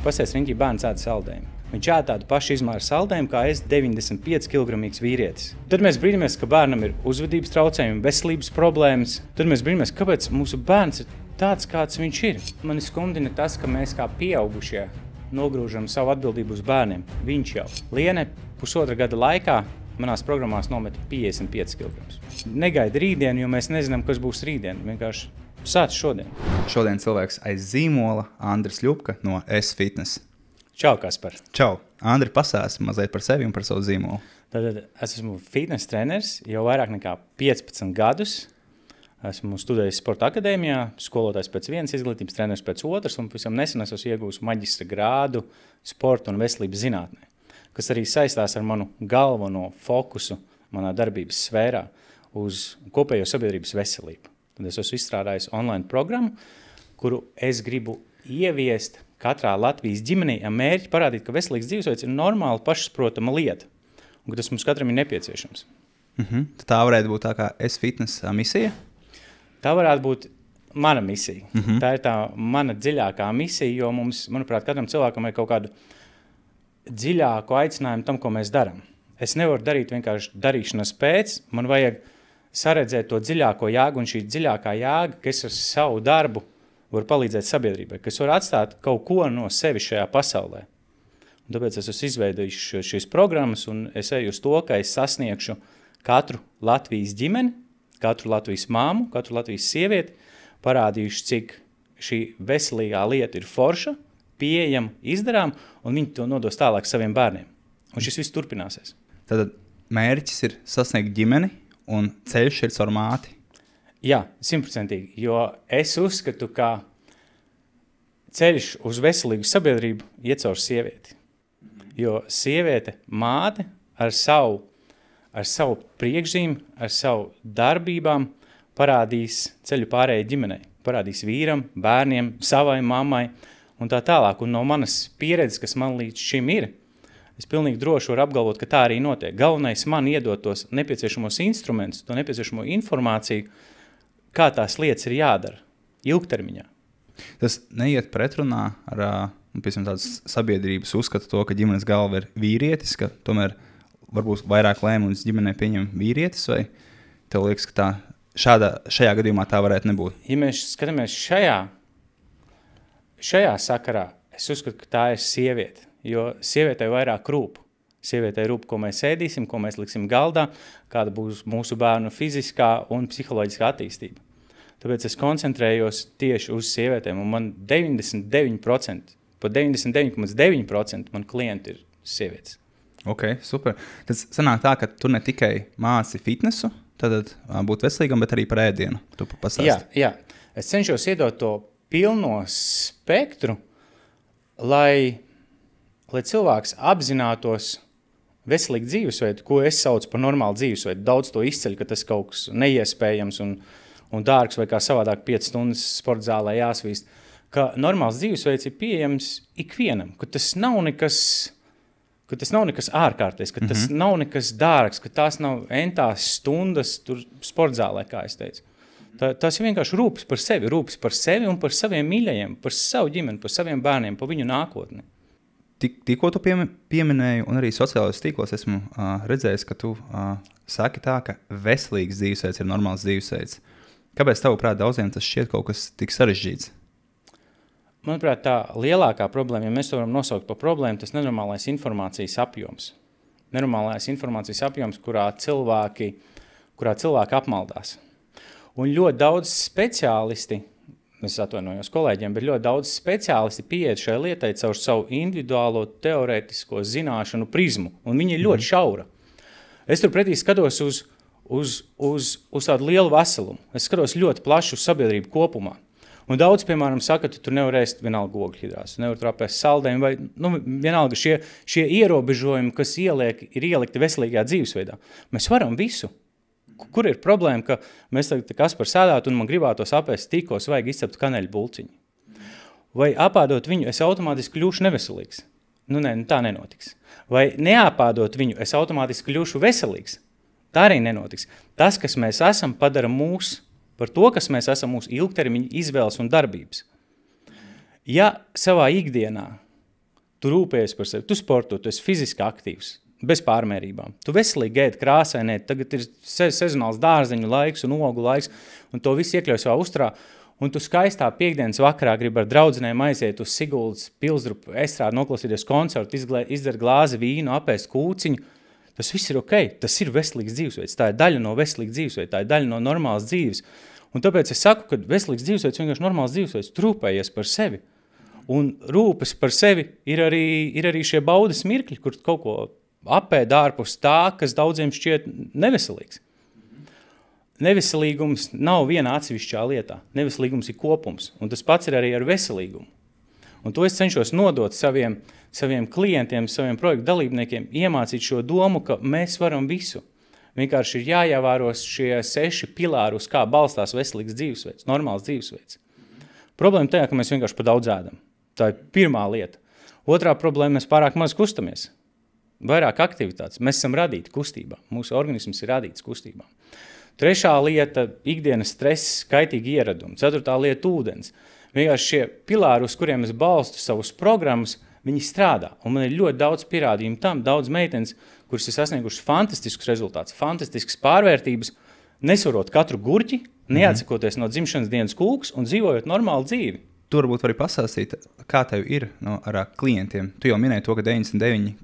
Pasties riņķī bērns ēda saldējumu. Viņš ēda tādu pašu izmēru saldējumu, kā es 95 kilogramīgs vīrietis. Tad mēs brīnamies, ka bērnam ir uzvedības traucējumi, veselības problēmas. Tad mēs brīnamies, kāpēc mūsu bērns ir tāds, kāds viņš ir. Mani skumdina tas, ka mēs kā pieaugušie nogrūžam savu atbildību uz bērniem. Viņš jau Liene pusotra gada laikā manās programmās nometa 55 kg. Negaida rītdienu, jo mēs nezinām, kas būs rītdien. Vienkārši sāc šodien. Šodien cilvēks aiz zīmola Andris Ļupka no S-Fitness. Čau, Kaspar. Čau. Andri, pasāsti mazliet par sevi un par savu zīmolu. Tad es esmu fitness treneris jau vairāk nekā 15 gadus. Esmu studējis sporta akadēmijā, skolotājs pēc vienas izglītības, treneris pēc otras, un pavisam nesen esmu iegūst maģistra grādu sporta un veselības zinātnē, kas arī saistās ar manu galveno fokusu manā darbības sfērā uz kopējo sabiedrības veselību. Tad es esmu izstrādājis online programmu, kuru es gribu ieviest katrā Latvijas ģimenī ar mērķi parādīt, ka veselīgs dzīvesveids ir normāli pašsaprotama lieta, un ka tas mums katram ir nepieciešams. Tā varētu būt tā kā S-Fitness misija? Tā varētu būt mana misija. Tā ir tā mana dziļākā misija, jo mums, manuprāt, katram cilvēkam ir kaut kādu dziļāku aicinājumu tam, ko mēs darām. Es nevaru darīt vienkārši darīšanas pēc, man vajag saredzēt to dziļāko jēgu, un šī dziļākā jēga, kas ar savu darbu var palīdzēt sabiedrībai, kas var atstāt kaut ko no sevi šajā pasaulē. Un tāpēc es esmu izveidojis šīs programmas, un es eju uz to, ka es sasniegšu katru Latvijas ģimeni, katru Latvijas māmu, katru Latvijas sievieti, parādījuši, cik šī veselīgā lieta ir forša, pieejama, izdarām, un viņi to nodos tālāk saviem bērniem. Un šis viss turpināsies. Tad mērķis ir sasniegt ģimeni, un ceļš ir caur māti. Jā, 100%, jo es uzskatu, ka ceļš uz veselīgu sabiedrību iet caur sievieti. Jo sieviete, māte ar savu priekšzīmi, ar savu darbībām parādīs ceļu pārējai ģimenei. Parādīs vīram, bērniem, savai mammai un tā tālāk. Un no manas pieredzes, kas man līdz šim ir, es pilnīgi droši varu apgalvot, ka tā arī notiek. Galvenais man iedot tos nepieciešamos instrumentus, to nepieciešamo informāciju, kā tās lietas ir jādara ilgtermiņā. Tas neiet pretrunā ar piemēram, tādas sabiedrības uzskata to, ka ģimenes galva ir vīrietis, ka tomēr varbūt vairāk lēmumus ģimenē pieņem vīrietis, vai tev liekas, ka šajā gadījumā tā varētu nebūt? Ja mēs skatāmies šajā sakarā, es uzskatu, ka tā ir sieviete, jo sievietei vairāk rūp. Sievietei rūp, ko mēs ēdīsim, ko mēs liksim galdā, kāda būs mūsu bērnu fiziskā un psiholoģiskā attīstība. Tāpēc es koncentrējos tieši uz sievietēm, un man 99%, pat 99,9% man klienti ir sievietes. Ok, super. Tad sanāk tā, ka tu ne tikai māci fitnesu, tad būt veselīgam, bet arī par ēdienu. Tu pastāsti. Jā. Es cenšos iedot to pilno spektru, lai cilvēks apzinātos veselīgu dzīvesveidu, ko es saucu par normālu dzīvesveidu. Daudz to izceļ, ka tas kaut kas neiespējams un dārgs vai kā savādāk 5 stundas sporta zālē jāsvīst. Ka normāls dzīvesveids ir pieejams ikvienam, ka tas nav nekas ārkārtais, ka tas nav nekas dārgs, ka tās nav entās stundas tur sporta zālē, kā es teicu. Tas ir vienkārši rūpes par sevi un par saviem mīļajiem, par savu ģimeni, par saviem bērniem, par viņu nākotni. Tikko tu pieminēji, un arī sociālajos tīklos esmu redzējis, ka tu saki tā, ka veselīgs dzīvesveids ir normāls dzīvesveids. Kāpēc tavuprāt daudziem tas šķiet kaut kas tik sarežģīts? Manuprāt, tā lielākā problēma, ja mēs to varam nosaukt par problēmu, tas nenormālais informācijas apjoms. Nenormālais informācijas apjoms, kurā cilvēki apmaldās. Un ļoti daudz speciālisti, es atvainojos kolēģiem, bet ļoti daudz speciālisti pieiet šai lietai caur savu individuālo teorētisko zināšanu prizmu, un viņi ir ļoti šaura. Es turpretī skatos uz tādu lielu veselumu. Es skatos ļoti plašu sabiedrību kopumā. Un daudz, piemēram, saka, ka tu nevar ēst vienalga ogļhidrātus, nevar trāpēst saldējumu, vai vienalga šie ierobežojumi, kas ir ielikti veselīgā dzīvesveidā. Mēs varam visu. Kur ir problēma, ka mēs tagad Kaspar sēdātu un man gribētos apēst tikos, vajag izcept kaneļu bulciņu? Vai apādot viņu, es automātiski kļūšu neveselīgs? Tā nenotiks. Vai neapādot viņu, es automātiski kļūšu veselīgs? Tā arī nenotiks. Tas, kas mēs esam, padara mūs par to, kas mēs esam mūsu ilgtermiņa izvēles un darbības. Ja savā ikdienā tu rūpējies par sevi, tu sporto, tu esi fiziski aktīvs, bez pārmērībām. Tu veselīgi ēd, krāsaini ēd, tagad ir sezonāls dārzeņu laiks un ogu laiks, un to viss iekļauj savā uzturā, un tu skaistā piekdienas vakarā gribi ar draudzenēm aiziet uz Siguldas Pilsdrupu estrādi, noklausīties koncertu, izdzert glāzi vīnu, apēst kūciņu. Tas viss ir ok, tas ir veselīgs dzīvesveids, tā ir daļa no veselīgas dzīvesveids, tā ir daļa no normālas dzīves. Un tāpēc es saku, ka veselīgs dzīvesveids vienkārši normāls dzīvesveids, tu rūpējies par sevi. Un rūpes par sevi ir arī šie baudas mirkļi, kur kaut ko apēd ārpus tā, kas daudziem šķiet neveselīgs. Neveselīgums nav viena atsevišķā lietā, neveselīgums ir kopums, un tas pats ir arī ar veselīgumu. Un to es cenšos nodot saviem klientiem, saviem projektu dalībniekiem, iemācīt šo domu, ka mēs varam visu. Vienkārši ir jāievēro šie 6 pilāri, uz kā balstās veselīgs dzīvesveids, normāls dzīvesveids. Problēma tajā, ka mēs vienkārši pa daudz ēdam. Tā ir pirmā lieta. Otrā problēma, mēs pārāk maz kustamies. Vairāk aktivitātes. Mēs esam radīti kustībā. Mūsu organisms ir radīts kustībā. Trešā lieta – ikdienas stress, kaitīgi ieradumi. Ceturtā lieta – ūdens. Vienkārši šie pilāri, uz kuriem es balstu savus programmas, viņi strādā. Un man ir ļoti daudz pierādījumu tam, daudz meitenes, kuras ir sasniegušas fantastiskus rezultātus, fantastiskas pārvērtības, nesvarot katru gurķi, neatsakoties no dzimšanas dienas kūkas un dzīvojot normālu dzīvi. Tu varbūt vari pastāstīt, kā tev ir ar klientiem. Tu jau minēji to, ka 99,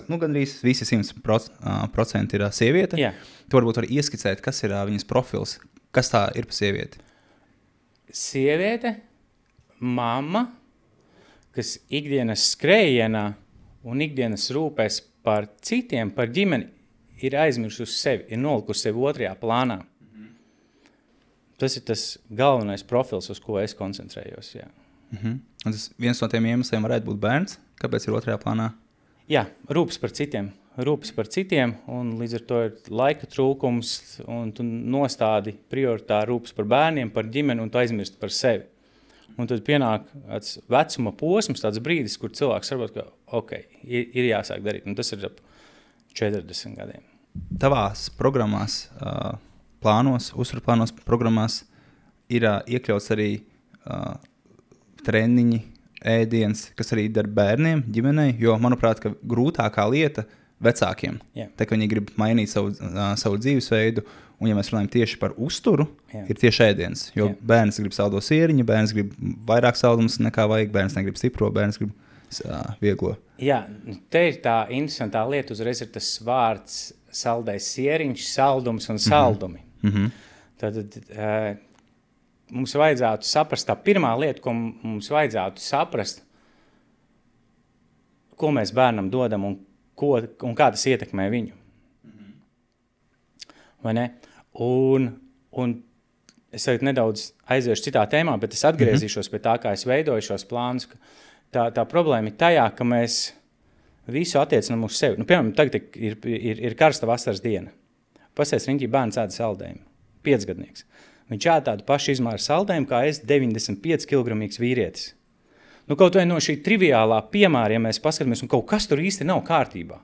gandrīz visi 100% ir sieviete. Jā. Tu varbūt vari ieskicēt, kas ir viņas profils, kas tā ir pa sievieti? Sieviete, mamma, kas ikdienas skrējienā un ikdienas rūpēs par citiem, par ģimeni, ir aizmirsusi sevi, ir nolikusi sevi otrajā plānā. Tas ir tas galvenais profils, uz ko es koncentrējos. Jā. Un tas viens no tiem iemesliem varētu būt bērns? Kāpēc ir otrajā plānā? Jā, rūpes par citiem, un līdz ar to ir laika trūkums, un tu nostādi prioritāri rūpes par bērniem, par ģimeni, un tu aizmirsti par sevi. Un tad pienāk tāds vecuma posms, tāds brīdis, kur cilvēks saprot, ka ok, ir jāsāk darīt, un tas ir ap 40 gadiem. Tavās programmās, uzturplānos programmās ir iekļauts arī treniņi, ēdiens, kas arī dar bērniem, ģimenei, jo, manuprāt, ka grūtākā lieta vecākiem, tā, ka viņi grib mainīt savu dzīvesveidu, un ja mēs runājam tieši par uzturu, ir tieši ēdiens, jo bērns grib saldo sieriņu, bērns grib vairāk saldumus nekā vajag, bērns negrib stipro, bērns grib vieglo. Jā, te ir tā interesantā lieta, uzreiz ir tas vārds saldais sieriņš, saldums un saldumi. Tātad mums vajadzētu saprast, tā pirmā lieta, ko mums vajadzētu saprast, ko mēs bērnam dodam un kā tas ietekmē viņu. Vai ne? Un es tagad nedaudz aiziešu citā tēmā, bet es atgriezīšos pie tā, kā es veidoju šos plānus. Tā problēma ir tajā, ka mēs visu attiecinām uz sevi. Piemēram, tagad ir karsta vasaras diena. Pasies riņķī bērns ēda saldējumu. 5-gadnieks. Viņš ēda tādu pašu izmēru saldējumu, kā es 95 kilogramīgs vīrietis. Kaut vai no šī triviālā piemēra, ja mēs paskatāmies, un kaut kas tur īsti nav kārtībā.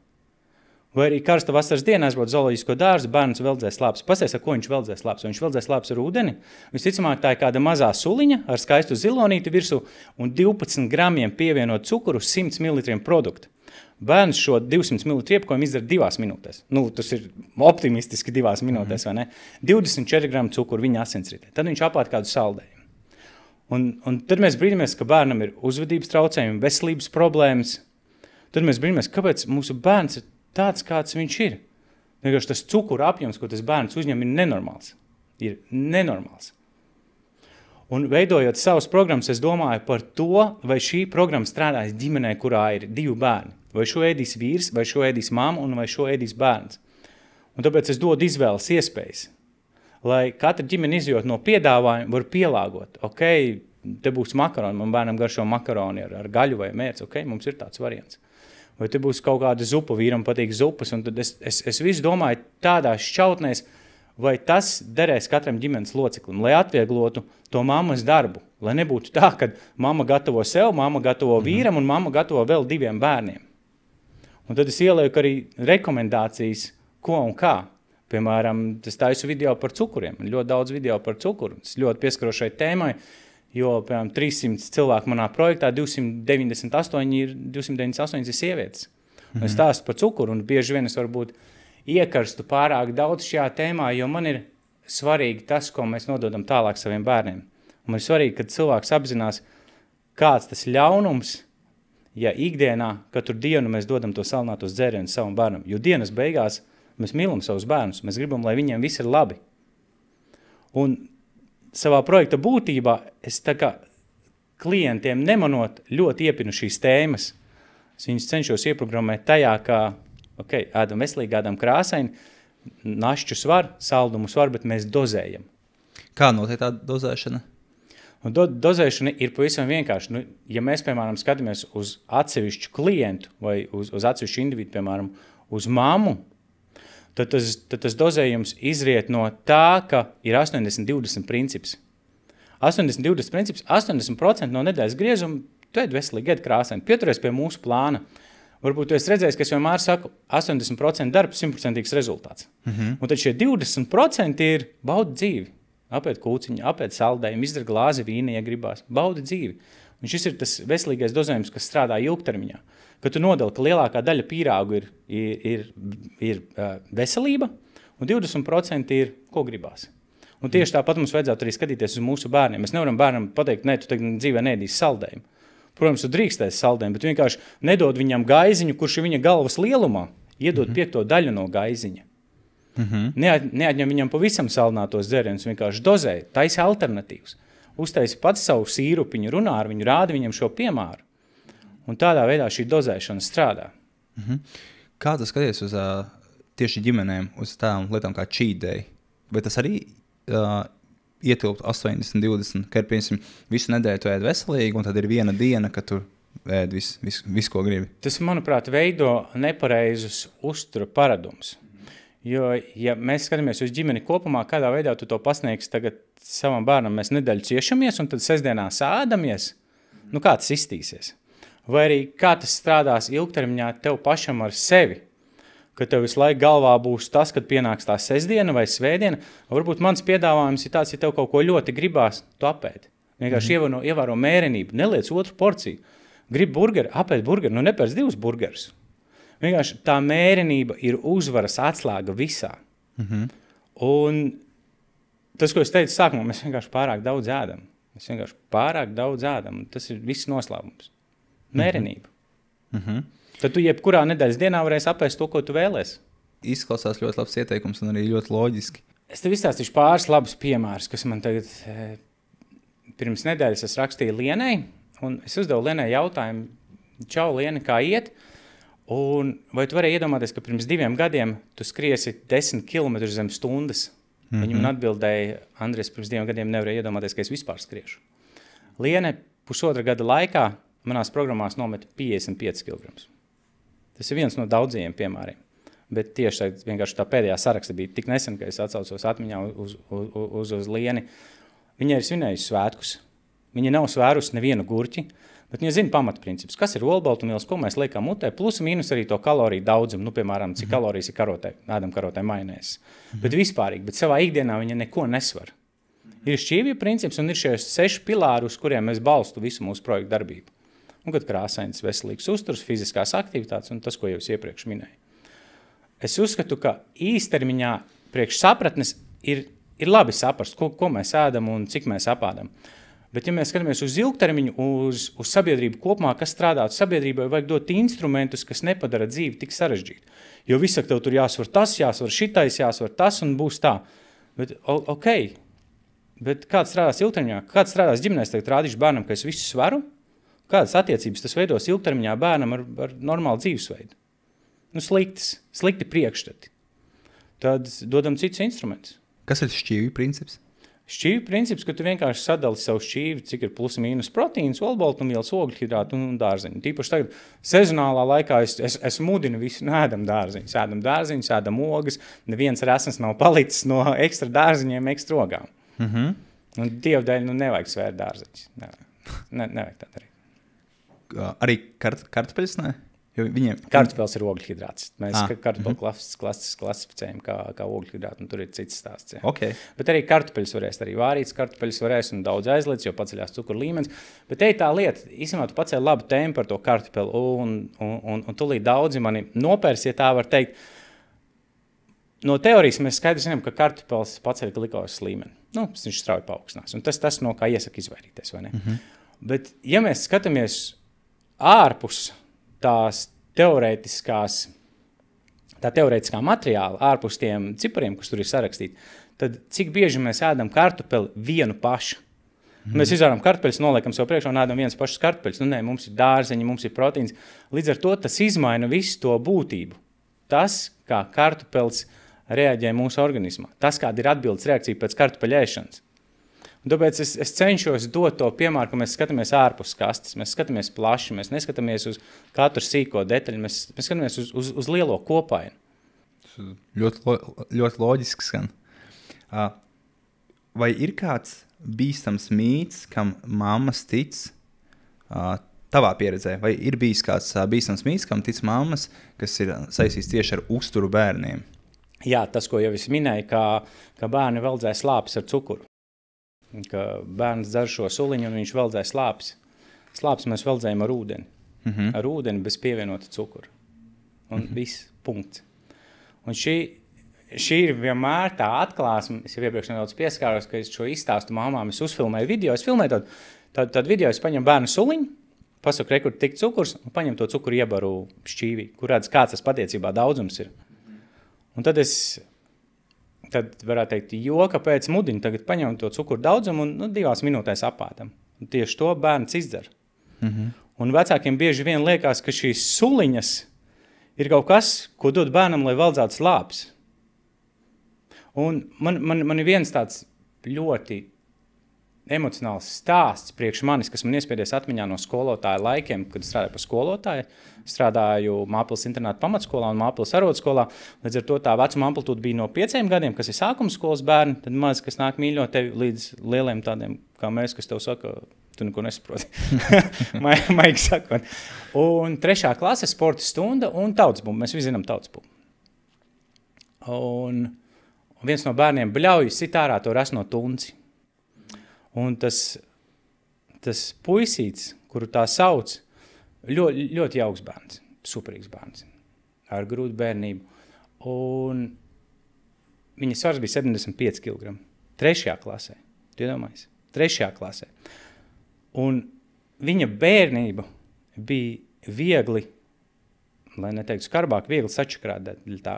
Vai arī karsta vasaras dienā aizbrauc zooloģisko dārzu, bērns veldzēs lāpes. Pasies, ar ko viņš veldzēs lāpes? Vai viņš veldzēs lāpes ar ūdeni? Visticamāk, tā ir kāda mazā suliņa ar skaistu zilonīti virsū un 12 gramiem pievienot cukuru 100 ml produktu. Bērns šo 200 ml iepakojumu izdara 2 minūtēs. Tas ir optimistiski 2 minūtēs, vai ne? 24 gramu cukuru viņa asinsritē. Tad viņš apād kādu saldējumu. Un tad mēs brīnamies, ka bērnam ir uzvedības traucējumi, veselības problēmas. Tad mēs brīnamies, kāpēc mūsu bērns ir tāds, kāds viņš ir. Vienkārši tas cukura apjoms, ko tas bērns uzņem, ir nenormāls. Ir nenormāls. Un veidojot savas programmas, es domāju par to, vai šī programma strādājas ģimenē, kurā ir 2 bērni. Vai šo ēdīs vīrs, vai šo ēdīs mamma, un vai šo ēdīs bērns. Un tāpēc es dodu izvēles iespējas. Lai katra ģimene izjūt no piedāvājuma, var pielāgot. Ok, te būs makaroni, man bērnam garšo makaroni ar gaļu vai mērci. Ok, mums ir tāds variants. Vai te būs kaut kāda zupa, vīram patīk zupas, un tad es visu domāju tādās šķautnēs, vai tas derēs katram ģimenes loceklim, lai atvieglotu to mammas darbu, lai nebūtu tā, ka mamma gatavo sev, mamma gatavo vīram un mamma gatavo vēl 2 bērniem. Un tad es ielieku arī rekomendācijas, ko un kā. Piemēram, es taisu video par cukuriem, ļoti daudz video par cukuru, es ļoti pieskarošai tēmai, Jo, piemēram, 300 cilvēku manā projektā, 298 ir sievietes. Un es stāstu par cukuru, un bieži vien es varbūt iekarstu pārāk daudz šajā tēmā, jo man ir svarīgi tas, ko mēs nododam tālāk saviem bērniem. Un man ir svarīgi, kad cilvēks apzinās, kāds tas ļaunums, ja ikdienā katru dienu mēs dodam to salinātos dzērienus savam bērnam. Jo dienas beigās mēs mīlam savus bērnus, mēs gribam, lai viņiem viss ir labi. Un savā projekta būtībā es tā kā klientiem nemanot ļoti iepinu šīs tēmas. Es viņus cenšos ieprogrammēt tajā, ka, ēdam veselīgi, ēdam krāsaini, našķus var, saldumus var, bet mēs dozējam. Kā notiek tā dozēšana? Un dozēšana ir pavisam vienkārši. Ja mēs, piemēram, skatāmies uz atsevišķu klientu vai uz atsevišķu individu, piemēram, uz mammu, tad tas dozējums izriet no tā, ka ir 80-20 princips. 80-20 princips, 80% no nedēļas griezuma, tu ēd veselīgi, ēd krāsaini, pieturies pie mūsu plāna. Varbūt tu esi redzējis, ka es vienmēr saku, 80% darbs, 100% rezultāts. Un tad šie 20% ir baudi dzīvi. Apēd kūciņu, apēd saldējumu, izdara glāzi vīna, ja gribās. Baudi dzīvi. Un šis ir tas veselīgais dozējums, kas strādā ilgtermiņā. Kad tu nodali, ka lielākā daļa pīrāgu ir veselība, un 20% ir, ko gribās. Un tieši tāpat mums vajadzētu arī skatīties uz mūsu bērniem. Mēs nevaram bērnam pateikt, ne, tu tagad dzīvē neēdīsi saldējumu. Protams, tu drīkstēsi saldējumu, bet vienkārši nedod viņam gaiziņu, kurš ir viņa galvas lielumā, iedod 5. daļu no gaiziņa. Neatņem viņam pavisam salinātos dzērienus, vienkārši dozē, taisi alternatīvas. Uztaisi pats savu sīrupiņu, runā ar viņu, rādi viņam šo piemēru. Un tādā veidā šī dozēšana strādā. Kā tu skaties uz tieši ģimenēm, uz tādām lietām kā cheat day? Vai tas arī ietilpt 80-20, ka ir, piemēram, visu nedēļu tu ēd veselīgi, un tad ir viena diena, kad tu ēd visu, ko gribi? Tas, manuprāt, veido nepareizus uztura paradumus. Jo, ja mēs skatāmies uz ģimeni kopumā, kādā veidā tu to pasniegsi tagad savam bērnam, mēs nedēļu ciešamies, un tad sestdienā sādamies, kā tas iztīsies? Vai arī kā tas strādās ilgtermiņā tev pašam ar sevi, ka tev visu laiku galvā būs tas, kad pienāks tā sestdiena vai svētdiena. Varbūt mans piedāvājums ir tāds, ja tev kaut ko ļoti gribās, tu apēdi. Vienkārši ievēro mērenību, neliec otru porciju. Gribi burgeri, apēdi burgeri, nepērc 2 burgerus. Vienkārši tā mērenība ir uzvaras atslēga visā. Un tas, ko es teicu sākumā, mēs vienkārši pārāk daudz ēdam. Tas ir viss noslēpums. Mērenība. Tad tu jebkurā nedēļas dienā varēsi apēst to, ko tu vēlies. Izklausās ļoti labs ieteikums un arī ļoti loģiski. Es tev izstāstīšu pāris labus piemērus, kas man tagad pirms nedēļas es rakstīju Lienai, un es uzdevu Lienai jautājumu, čau Liena, kā iet? Un vai tu varēji iedomāties, ka pirms 2 gadiem tu skriesi 10 km zem stundas? Viņa man atbildēja, Andries, pirms 2 gadiem nevarēja iedomāties, ka es vispār skriešu. Liena 1,5 gada laikā manās programmās nometa 55 kg. Tas ir viens no daudzajiem piemēriem. Bet tieši vienkārši tā pēdējā saraksta bija tik nesen, ka es atsaucos atmiņā uz Lieni. Viņa ir svinējusi svētkus. Viņa nav svērusi nevienu gurķi, bet viņa zina pamatprincipus. Kas ir olbaltumvielas, ko mēs liekam mutē, plus mīnus arī to kaloriju daudzumu. Piemēram, cik kalorijas ir karotē, ēdam karotē majonēzes. Bet vispārīgi, bet savā ikdienā viņa neko nesvar. Ir šķīvju princips un ir šie 6 pilāri, uz kuriem mēs balstu visu mūsu projektu darbību. Un kad krāsains, veselīgs uzturs, fiziskās aktivitātes un tas, ko jau es iepriekš minēju. Es uzskatu, ka īstermiņā priekš sapratnes ir labi saprast, ko mēs ēdam un cik mēs apādam. Bet ja mēs skatāmies uz ilgtermiņu, uz sabiedrību kopumā, kas strādātu sabiedrībai, vajag dot instrumentus, kas nepadara dzīvi tik sarežģītu. Jo viss saka, tev tur jāsvar tas, jāsvar šitais, jāsvar tas un būs tā. Bet bet kāds strādās ilgtermiņā? Kāds strādās ģimenēs, tagad rādīšu bērnam, ka es visu svaru? Kādas attiecības tas veidos ilgtermiņā bērnam ar normālu dzīvesveidu? Slikti priekšstati. Tad dodam citus instrumentus. Kas ir šķīvju princips? Šķīvju princips, ka tu vienkārši sadali savu šķīvi, cik ir plus mīnus proteīns, olbaltumvielas, ogļhidrātu un dārzeņu. Tīpaši tagad sezonālā laikā es mudinu visu, ēdam dārzeņus, ēdam ogas, neviens resns nav palicis no ekstra dārzeņiem, ekstra ogām. Un dievdēļ, nevajag svērt dārzeņus. Nevajag tā darīt. Arī kartupeļus, ne? Jo viņiem... Kartupels ir ogļhidrāts. Mēs kartupeli klasificējam kā ogļhidrātu, un tur ir cits stāsts. Okay. Bet arī kartupeļus varēs, arī vārīts kartupeļus varēs, un daudz aizliedz, jo paceļās cukuru līmenis. Bet te ir tā lieta, īstenībā tu pacēli labu tēmu par to kartupeli, un tūlīt daudzi mani nopērs, ja tā var teikt. No teorijas mēs skaidri zinām, ka kartupels paceļ glikozes līmeni. Viņš strauji paaugstinās, un tas no kā iesaka izvairīties, vai ne? Bet, ja mēs skatāmies ārpus tās teorētiskā materiāla, ārpus tiem cipariem, kas tur ir sarakstīti, tad cik bieži mēs ēdam kartupeli vienu pašu? Mēs izvāram kartupeļus, noliekam sev priekšā un ēdam viens pašus kartupeļus. Nē, mums ir dārzeņi, mums ir proteīns. Līdz ar to tas izmaina visu to būtību. Tas, kā kartupelis reaģē mūsu organismā. Tas, kāda ir atbildes reakcija pēc kartupeļa ēšanas. Un tāpēc es cenšos dot to piemēru, ka mēs skatāmies ārpus kastes, mēs skatāmies plaši, mēs neskatāmies uz katru sīko detaļu, mēs skatāmies uz lielo kopainu. Ļoti loģiski skan. Vai ir kāds bīstams mīts, kam mammas tic tavā pieredzē? Vai ir bijis kāds bīstams mīts, kam tic mammas, kas ir saistīts tieši ar uzturu bērniem? Jā, tas, ko jau es minēju, ka bērni veldzē slāpes ar cukuru. Ka bērns dzer šo suliņu un viņš veldzē slāpes. Slāpes mēs veldzējam ar ūdeni. Ar ūdeni bez pievienota cukura. Un viss, punkts. Un šī ir vienmēr tā atklāsme, es jau iepriekš nedaudz pieskāros, ka es šo izstāstu mamām, es uzfilmēju video, es filmēju tādu video, es paņemu bērnu suliņu, pasaku, kur tik cukurs, un paņemu to cukuru iebaru šķīvī, kur redz, kāds tas patiecībā daudzums ir. Un tad varētu teikt, joka pēc mudiņa tagad paņem to cukuru daudzumu un 2 minūtēs apātam. Un tieši to bērns izdzer. Un vecākiem bieži vien liekas, ka šīs suliņas ir kaut kas, ko dod bērnam, lai veldzētu slāpes. Un man ir viens tāds ļoti emocionāls stāsts priekš manis, kas man iespiedies atmiņā no skolotāja laikiem, kad strādāju par skolotāju. Strādāju Māpils internāta pamatskolā un Māpils arodskolā. Līdz ar to tā vecuma amplitūda bija no 5 gadiem, kas ir sākuma skolas bērni, tad maz, kas nāk mīļot tevi līdz lieliem tādiem, kā mēs, kas tev saka, tu neko nesaproti. Maigi sakot. Un 3. klase sporta stunda un tautsbumba. Mēs visi zinām tautsbumbu. Un viens no bērniem bļauj sit ārā to rasno tunci. Un tas puisīts, kuru tā sauc, ļoti jauks bērns, superīgs bērns, ar grūtu bērnību. Un viņa svars bija 75 kg. 3. klasē, tu iedomājies? 3. klasē. Un viņa bērnība bija viegli, lai neteiktu skarbāk, viegli sačakrāta.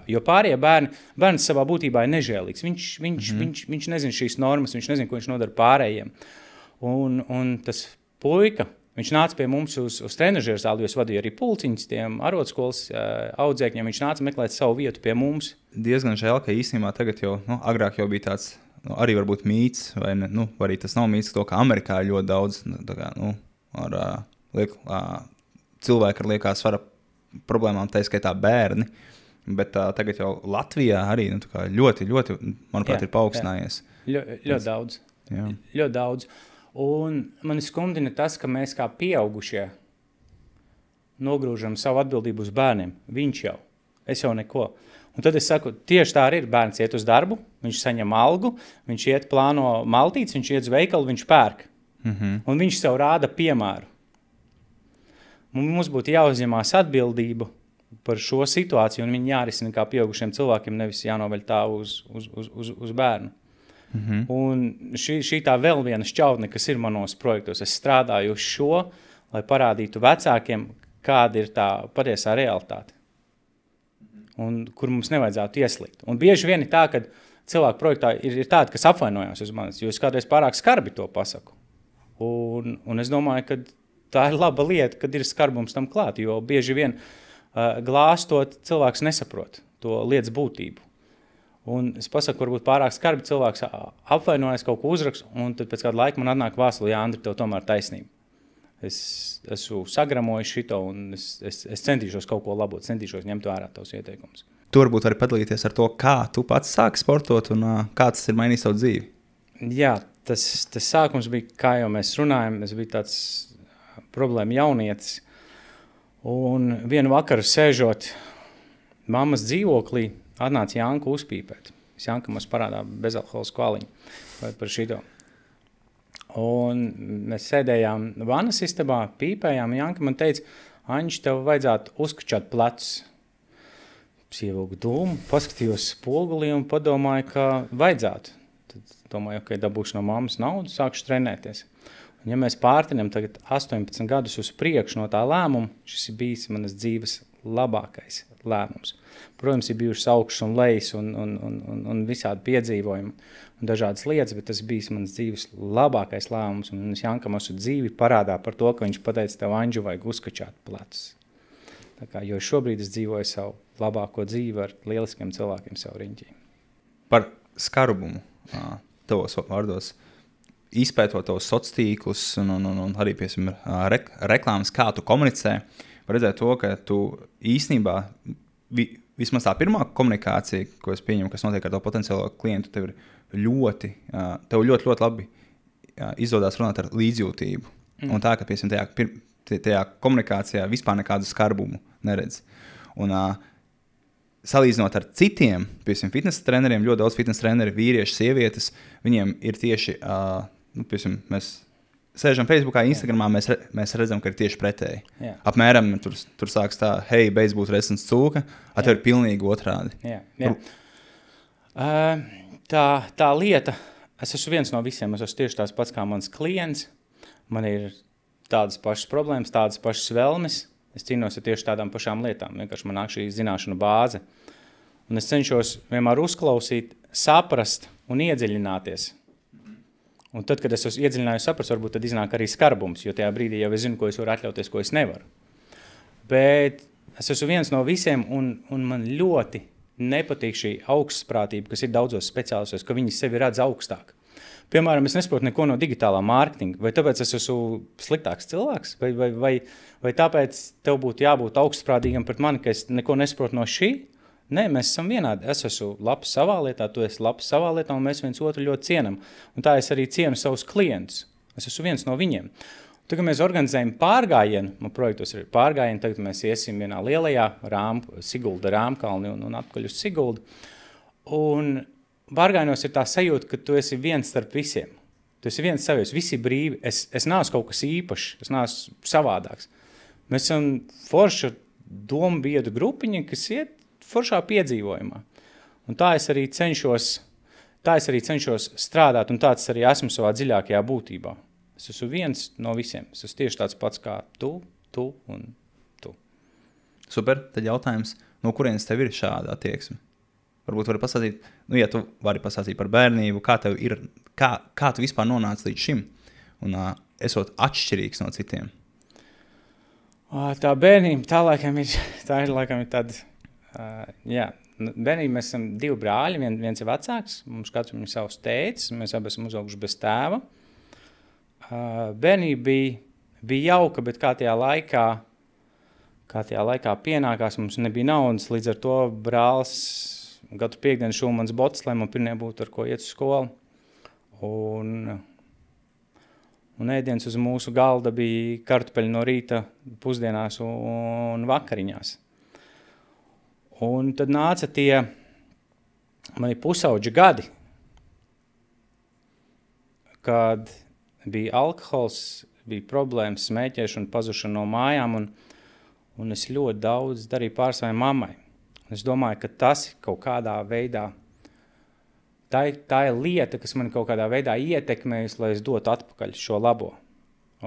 Jo pārējie bērns savā būtībā ir nežēlīgs. Viņš nezina šīs normas, viņš nezina, ko viņš nodara pārējiem. Un tas puika, viņš nāca pie mums uz trenažieru zāli, jo es vadīju arī pulciņus tiem arotskolas audzēkņiem. Viņš nāca meklēt savu vietu pie mums. Diezgan žēl, ka īstenībā tagad jau, agrāk jau bija tāds, arī varbūt mīts, vai ne, arī tas nav mīts, to, ka Amerikā ir ļoti daudz, cilvēki ar liekā svara problēmām, tā skaitā bērni, bet tagad jau Latvijā arī ļoti, manuprāt, ir paaugstinājies. Ļoti daudz. Jā. Ļoti daudz. Un mani skumdina tas, ka mēs kā pieaugušie nogrūžam savu atbildību uz bērniem. Viņš jau, es jau neko. Un tad es saku, tieši tā arī ir, bērns iet uz darbu, viņš saņem algu, viņš iet plāno maltītes, viņš iet uz veikalu, viņš pērk. Un viņš sev rāda piemēru. Mums būtu jāuzņemās atbildība par šo situāciju, un viņi jārisina kā pieaugušiem cilvēkiem, nevis jānoveļ tā uz bērnu. Un šī tā vēl viena šķautne, kas ir manos projektos. Es strādāju uz šo, lai parādītu vecākiem, kāda ir tā patiesā realitāte. Un kur mums nevajadzētu ieslīgt. Un bieži vien ir tā, ka cilvēku projektā ir tādi, kas apvainojās uz manis, jo es kādreiz pārāk skarbi to pasaku. Un es domāju, ka tā ir laba lieta, kad ir skarbums tam klāt, jo bieži vien glāstot cilvēks nesaprot to lietas būtību. Un es pasaku, varbūt pārāk skarbi cilvēks apvainojas, kaut ko uzrakst, un tad pēc kāda laika man atnāk vēstule, jā, Andri, tev tomēr taisnība. Es esmu sagramojis šito, un es centīšos kaut ko labot, centīšos ņemt vērā tavus ieteikumus. Tu varbūt vari padalīties ar to, kā tu pats sāki sportot, un kā tas ir mainījis savu dzīvi? Jā, tas sākums bija, kā jau mēs runājam, es biju tāds problēma jaunietis, Un vienu vakaru sēžot mammas dzīvoklī, atnāca Janka uzpīpēt. Janka mums parādā bezalkoholisku aliņu par šito. Un mēs sēdējām vanas istabā, pīpējām, un Janka man teica, Aņš, tev vajadzētu uzkačāt plecus. Es ievilku dūmu, paskatījos spogulī un padomāju, ka vajadzētu. Tad domāju, ka dabūšu no mammas naudu, sākšu trenēties. Un ja mēs pārtinam tagad 18 gadus uz priekšu no tā lēmuma, šis ir bijis manas dzīves labākais lēmums. Protams, ir bijušas augšas un lejas un visādi piedzīvojumi un dažādas lietas, bet tas bijis manas dzīves labākais lēmums. Un es Jankam esmu dzīvi parādā par to, ka viņš pateica, tev Anģu vajag uzkačāt plecus. Tā kā, jo šobrīd es dzīvoju savu labāko dzīvi ar lieliskiem cilvēkiem savu riņķī. Par skarumu tavos vārdos, izpētot tavus sociālos tīklus un arī, piemēram, reklāmas, kā tu komunicē, var redzēt to, ka tu īstenībā, vismaz tā pirmā komunikācija, ko es pieņemu, kas notiek ar tavu potenciālo klientu, tev ļoti labi izdodas runāt ar līdzjūtību. Un tā, ka, piemēram, tajā komunikācijā vispār nekādu skarbumu neredz. Un salīdzinot ar citiem, piemēram, fitnesa treneriem, ļoti daudz fitnesa treneri, vīrieši, sievietes, viņiem ir tieši, piemēram, mēs sēžam Facebookā, Instagramā, mēs redzam, ka ir tieši pretēji. Jā. Apmēram tur sāks tā, hei, beidz būt resns cūka, tev ir pilnīgi otrādi. Jā. Tā lieta, es esmu viens no visiem, es esmu tieši tās pats kā mans klients, man ir tādas pašas problēmas, tādas pašas vēlmes, es cīnos ar tieši tādām pašām lietām, vienkārši man nāk šī zināšanu bāze. Un es cenšos vienmēr uzklausīt, saprast un iedziļināties. Un tad, kad es iedziļināju saprast, varbūt tad iznāk arī skarbums, jo tajā brīdī jau es zinu, ko es varu atļauties, ko es nevaru. Bet es esmu viens no visiem, un man ļoti nepatīk šī augstprātība, kas ir daudzos speciālistos, ka viņi sevi redz augstāk. Piemēram, es nesaprotu neko no digitālā mārketinga, vai tāpēc es esmu sliktāks cilvēks, vai tāpēc tev būtu jābūt augstprātīgam pret mani, ka es neko nesaprotu no šī? Nē, mēs esam vienādi. Es esmu labs savā lietā, tu esi labs savā lietā, un mēs viens otru ļoti cienam. Un tā es arī cienu savus klientus. Es esmu viens no viņiem. Tagad mēs organizējam pārgājienu, man projektos ir pārgājieni, tagad mēs iesim vienā lielajā Sigulda Rāmkalni un atpakaļ uz Siguldu. Un pārgājienos ir tā sajūta, ka tu esi viens starp visiem. Tu esi viens savies, visi brīvi. Es neesmu kaut kas īpašs, es neesmu savādāks. Mēs esam forša domu biedu grupiņa, kas iet foršā piedzīvojumā. Un tā es arī cenšos strādāt, un tāds arī esmu savā dziļākajā būtībā. Es esmu viens no visiem. Es esmu tieši tāds pats kā tu un tu. Super, tad jautājums, no kurienes tev ir šāda attieksme? Varbūt vari pastāstīt, ja tu vari pastāstīt par bērnību, kā tev ir, kā tu vispār nonāci līdz šim, un esot atšķirīgs no citiem? Tā bērnība, tā ir laikam tāda, bērnībā mēs esam 2 brāļi, viens ir vecāks, mums katram ir savs tētis, mēs abi esam uzauguši bez tēva. Bērnība bija jauka, bet kā tajā laikā pienākās, mums nebija naudas, līdz ar to brālis katru piekdienu šūma mans botas, lai man pirmie būtu ar ko iet uz skolu. Un ēdiens uz mūsu galda bija kartupeļi no rīta, pusdienās un vakariņās. Un tad nāca tie mani pusauģi gadi, kad bija alkohols, bija problēmas, smēķēšana, pazušana no mājām, un es ļoti daudz darīju pār savai mammai. Un es domāju, ka tas kaut kādā veidā, tā ir lieta, kas man kaut kādā veidā ietekmējas, lai es dotu atpakaļ šo labo.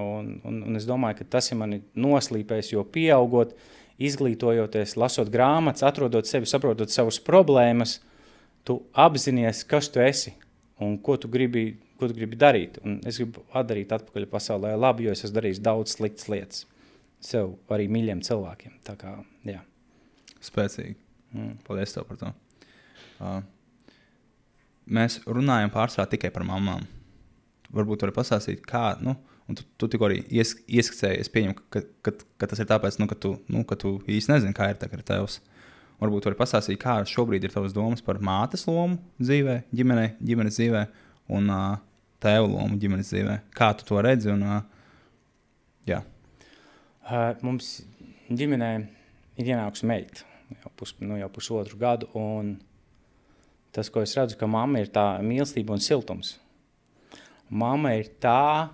Un es domāju, ka tas ir mani noslīpējis, jo pieaugot, izglītojoties, lasot grāmatas, atrodot sevi, saprotot savus problēmas, tu apzinies, kas tu esi un ko tu gribi darīt. Un es gribu atdarīt atpakaļ pasaulē labi, jo es esmu darījis daudz sliktas lietas sev arī mīļiem cilvēkiem. Tā kā, jā. Spēcīgi. Paldies tev par to. Mēs runājam pārsvarā tikai par mamām. Varbūt vari pastāstīt, kā, un tu tikko arī ieskicēji, es pieņemu, ka tas ir tāpēc, ka tu īsti nezini, kā ir tagad tevs. Varbūt vari pastāstīt, kā šobrīd ir tavas domas par mātes lomu dzīvē, ģimenes dzīvē un tēva lomu ģimenes dzīvē. Kā tu to redzi? Un, jā. Mums ģimenē ir ienākusi meita jau pusotru gadu, un tas, ko es redzu, ka mamma ir tā mīlestība un siltums. Mamma ir tā,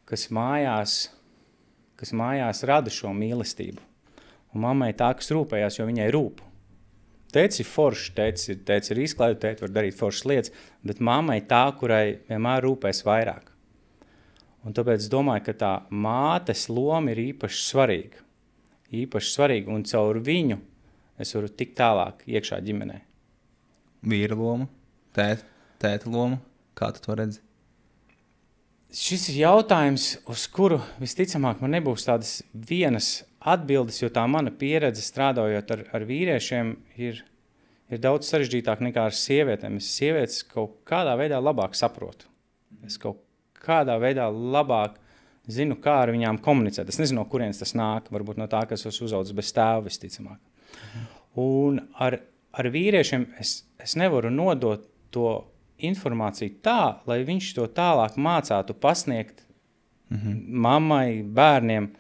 kas mājās rada šo mīlestību. Un mamma ir tā, kas rūpējās, jo viņai rūp. Tētis ir foršs, tētis ir izklaidu, tētis var darīt foršas lietas, bet mamma ir tā, kurai vienmēr rūpēs vairāk. Un tāpēc es domāju, ka tā mātes loma ir īpaši svarīga. Un caur viņu es varu tikt tālāk iekšā ģimenē. Vīra loma, tēta loma, kā tu to redzi? Šis ir jautājums, uz kuru visticamāk man nebūs tādas vienas atbildes, jo tā mana pieredze strādājot ar vīriešiem ir daudz sarežģītāk nekā ar sievietēm. Es sievietes kaut kādā veidā labāk saprotu. Es kaut kādā veidā labāk zinu, kā ar viņām komunicēt. Es nezinu, no kurienes tas nāk, varbūt no tā, kas esmu uzaudzis bez tēva visticamāk. Un ar vīriešiem es nevaru nodot to informāciju tā, lai viņš to tālāk mācātu pasniegt mammai, bērniem.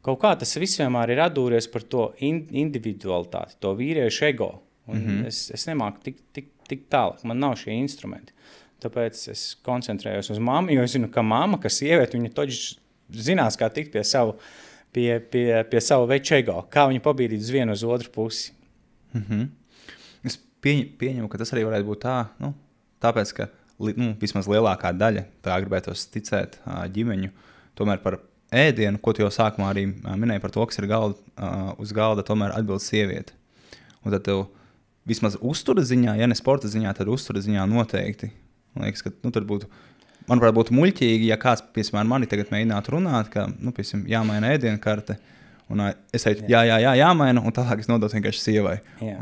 Kaut kā tas viss vienmēr ir atdūries par to individualitāti, to vīriešu ego. Un es nemāku tik tālāk, man nav šie instrumenti. Tāpēc es koncentrējos uz mammu, jo es zinu, ka mamma, ka sieviete, viņa toģi zinās, kā tikt pie savu veču ego, kā viņa pabīdīt uz vienu uz otru pusi. Es pieņemu, ka tas arī varētu būt tā, tāpēc, ka vismaz lielākā daļa, tā gribētos ticēt ģimeņu, tomēr par ēdienu, ko tu jau sākumā arī minēji par to, kas ir uz galda, tomēr atbild sieviete. Un tad tev vismaz uzturas ziņā, ja ne sporta ziņā, tad uzturas ziņā noteikti. Man liekas, ka tad būtu muļķīgi, ja kāds, piemēram, mani tagad mēģinātu runāt, ka, piemēram, jāmaina ēdienu karte, un es teiktu, jāmaina, un tālāk es nodotu vienkārši sievai. Jā.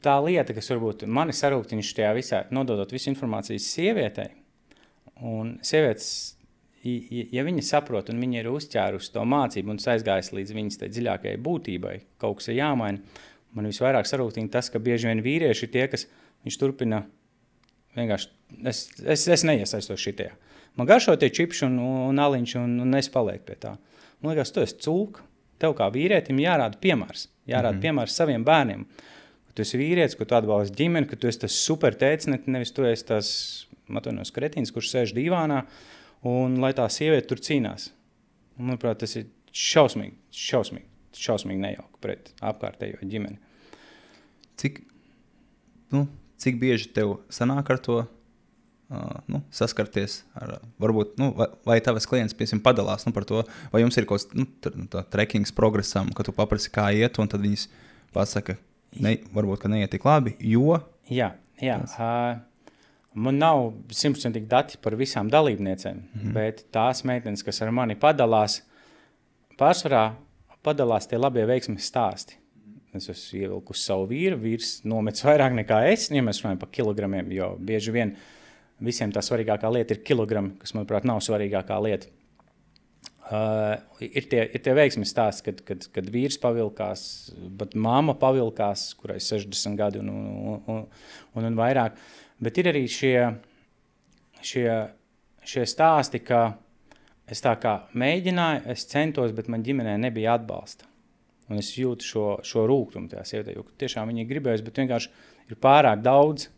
Tā lieta, kas varbūt mani sarūktiņš tajā visā, nododot visu informācijas sievietei, un sievietes, ja viņa saprot, un viņa ir uzķērusi to mācību, un aizgājis līdz viņas tai dziļākajai būtībai, kaut kas ir jāmaina, man visvairāk sarūktiņ tas, ka bieži vien vīrieši ir tie, kas viņš turpina vienkārši, es neiesaistos šitajā. Man garšo tie čipši un aliņš, un es palieku pie tā. Man liekas, tu esi cūka. Tev kā vīrietim jārāda piemērs. Jārāda piemērs saviem bērniem. Ka tu esi vīrietis, ka tu atbalsti ģimeni, ka tu esi tas super tēcis, nevis tu esi tas kretīns, kurš sēž divānā, un lai tā sieviete tur cīnās. Un, manuprāt, tas ir šausmīgi nejauki pret apkārtējo ģimeni. Cik bieži tev sanāk ar to saskarties ar, varbūt, vai tavas klients, piemēram, padalās par to, vai jums ir kaut kāds trekings progresam, ka tu paprasi, kā iet, un tad viņas pasaka, varbūt, ka neiet tik labi, jo... Jā. Man nav 100% dati par visām dalībniecēm, bet tās meitenes, kas ar mani padalās, pārsvarā padalās tie labie veiksmes stāsti. Es esmu ievilkusi savu vīrs nomets vairāk nekā es, ja mēs runājam par kilogramiem, jo bieži vien visiem tā svarīgākā lieta ir kilogrami, kas, manuprāt, nav svarīgākā lieta. Ir tie veiksmes stāsti, kad vīrs pavilkās, bet mamma pavilkās, kurai 60 gadi un vairāk. Bet ir arī šie stāsti, ka es tā kā mēģināju, es centos, bet man ģimenē nebija atbalsta. Un es jūtu šo rūgtumu tajā sievietē, jo tiešām viņi gribējas, bet vienkārši ir pārāk daudz.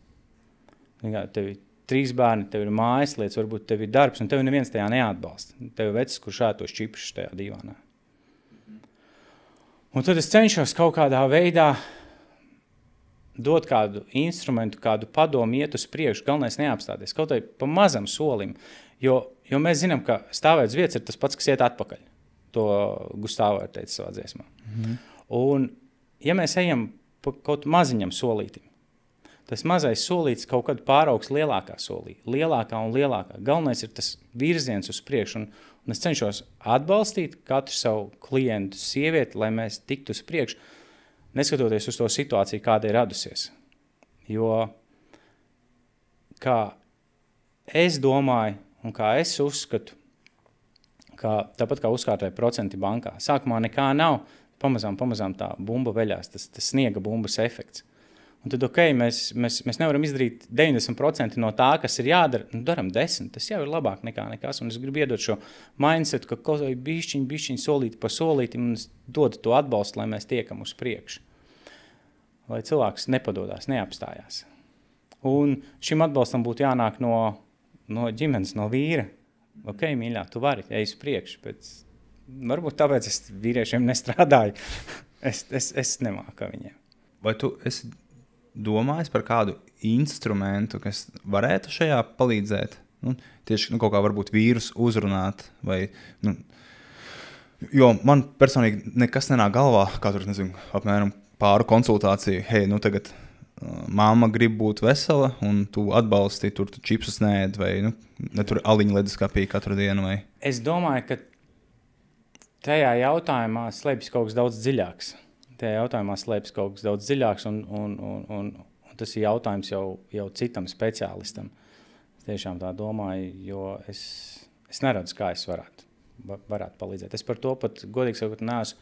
Tev ir 3 bērni, tev ir mājas lietas, varbūt tev ir darbs, un tev neviens tajā neatbalsta. Tev ir vecis, kurš ētos čipušas tajā divānā. Un tad es cenšos kaut kādā veidā dot kādu instrumentu, kādu padomu, iet uz priekšu, galvenais neapstāties, kaut arī pa mazam solim, jo mēs zinām, ka stāvēt uz vietas ir tas pats, kas iet atpakaļ. To Gustavo ir teicis savā dziesmā. Un, ja mēs ejam pa kaut maziņam solītim, tas mazais solīts kaut kad pāraugs lielākā solī, lielākā un lielākā. Galvenais ir tas virziens uz priekšu, un es cenšos atbalstīt katru savu klientu, sievieti, lai mēs tiktu uz priekšu, neskatoties uz to situāciju, kāda ir radusies. Jo, kā es domāju, un kā es uzskatu, tāpat kā uzkārtoja procenti bankā. Sākumā nekā nav, pamazām tā bumba veļās, tas sniega bumbas efekts. Un tad, mēs nevaram izdarīt 90% no tā, kas ir jādara. Daram 10%, tas jau ir labāk nekā nekas. Un es gribu iedot šo mindset, ka kaut vai bišķiņ solīti pa solītim un es dodu to atbalstu, lai mēs tiekam uz priekšu. Lai cilvēks nepadodās, neapstājās. Un šim atbalstam būtu jānāk no ģimenes, no vīra. Mīļā, tu vari, ej uz priekšu, bet varbūt tāpēc es vīriešiem nestrādāju. es nemāku viņiem. Vai tu esi domājis par kādu instrumentu, kas varētu šajā palīdzēt? Tieši kaut kā varbūt vīrus uzrunāt vai... Jo man personīgi nekas nenāk galvā, kā tur, apmēram pāru konsultāciju. Hei, tagad mamma grib būt vesela un tu atbalsti, tur tu čipsus neēd vai ne tur aliņu leduskapī katru dienu vai... Es domāju, ka tajā jautājumā slēpjas kaut kas daudz dziļāks. Un tas ir jautājums jau citam speciālistam. Es tiešām tā domāju, jo es neredzu, kā es varētu palīdzēt. Es par to pat, godīgi sakot, neesmu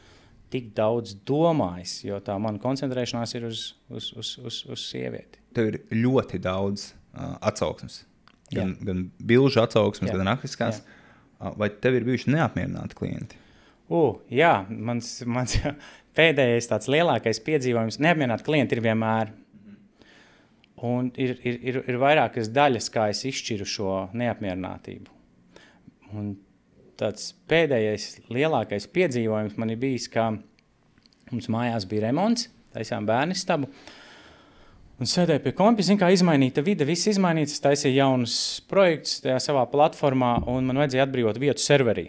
tik daudz domājis, jo tā mana koncentrēšanās ir uz sievieti. Tev ir ļoti daudz atsauksmes. Gan bilžu atsauksmes, gan rakstiskās. Vai tev ir bijuši neapmierināti klienti? Jā, mans pēdējais tāds lielākais piedzīvojums, neapmierināti klienti ir vienmēr. Un ir vairākas daļas, kā es izšķiru šo neapmierinātību. Un tāds pēdējais lielākais piedzīvojums man ir bijis, ka mums mājās bija remonts, taisījām bērnistabu, un sēdēju pie kompis, kā izmainīta vide, viss izmainīts, es taisīju jaunus projektus tajā savā platformā, un man vajadzēja atbrīvot vietu serverī.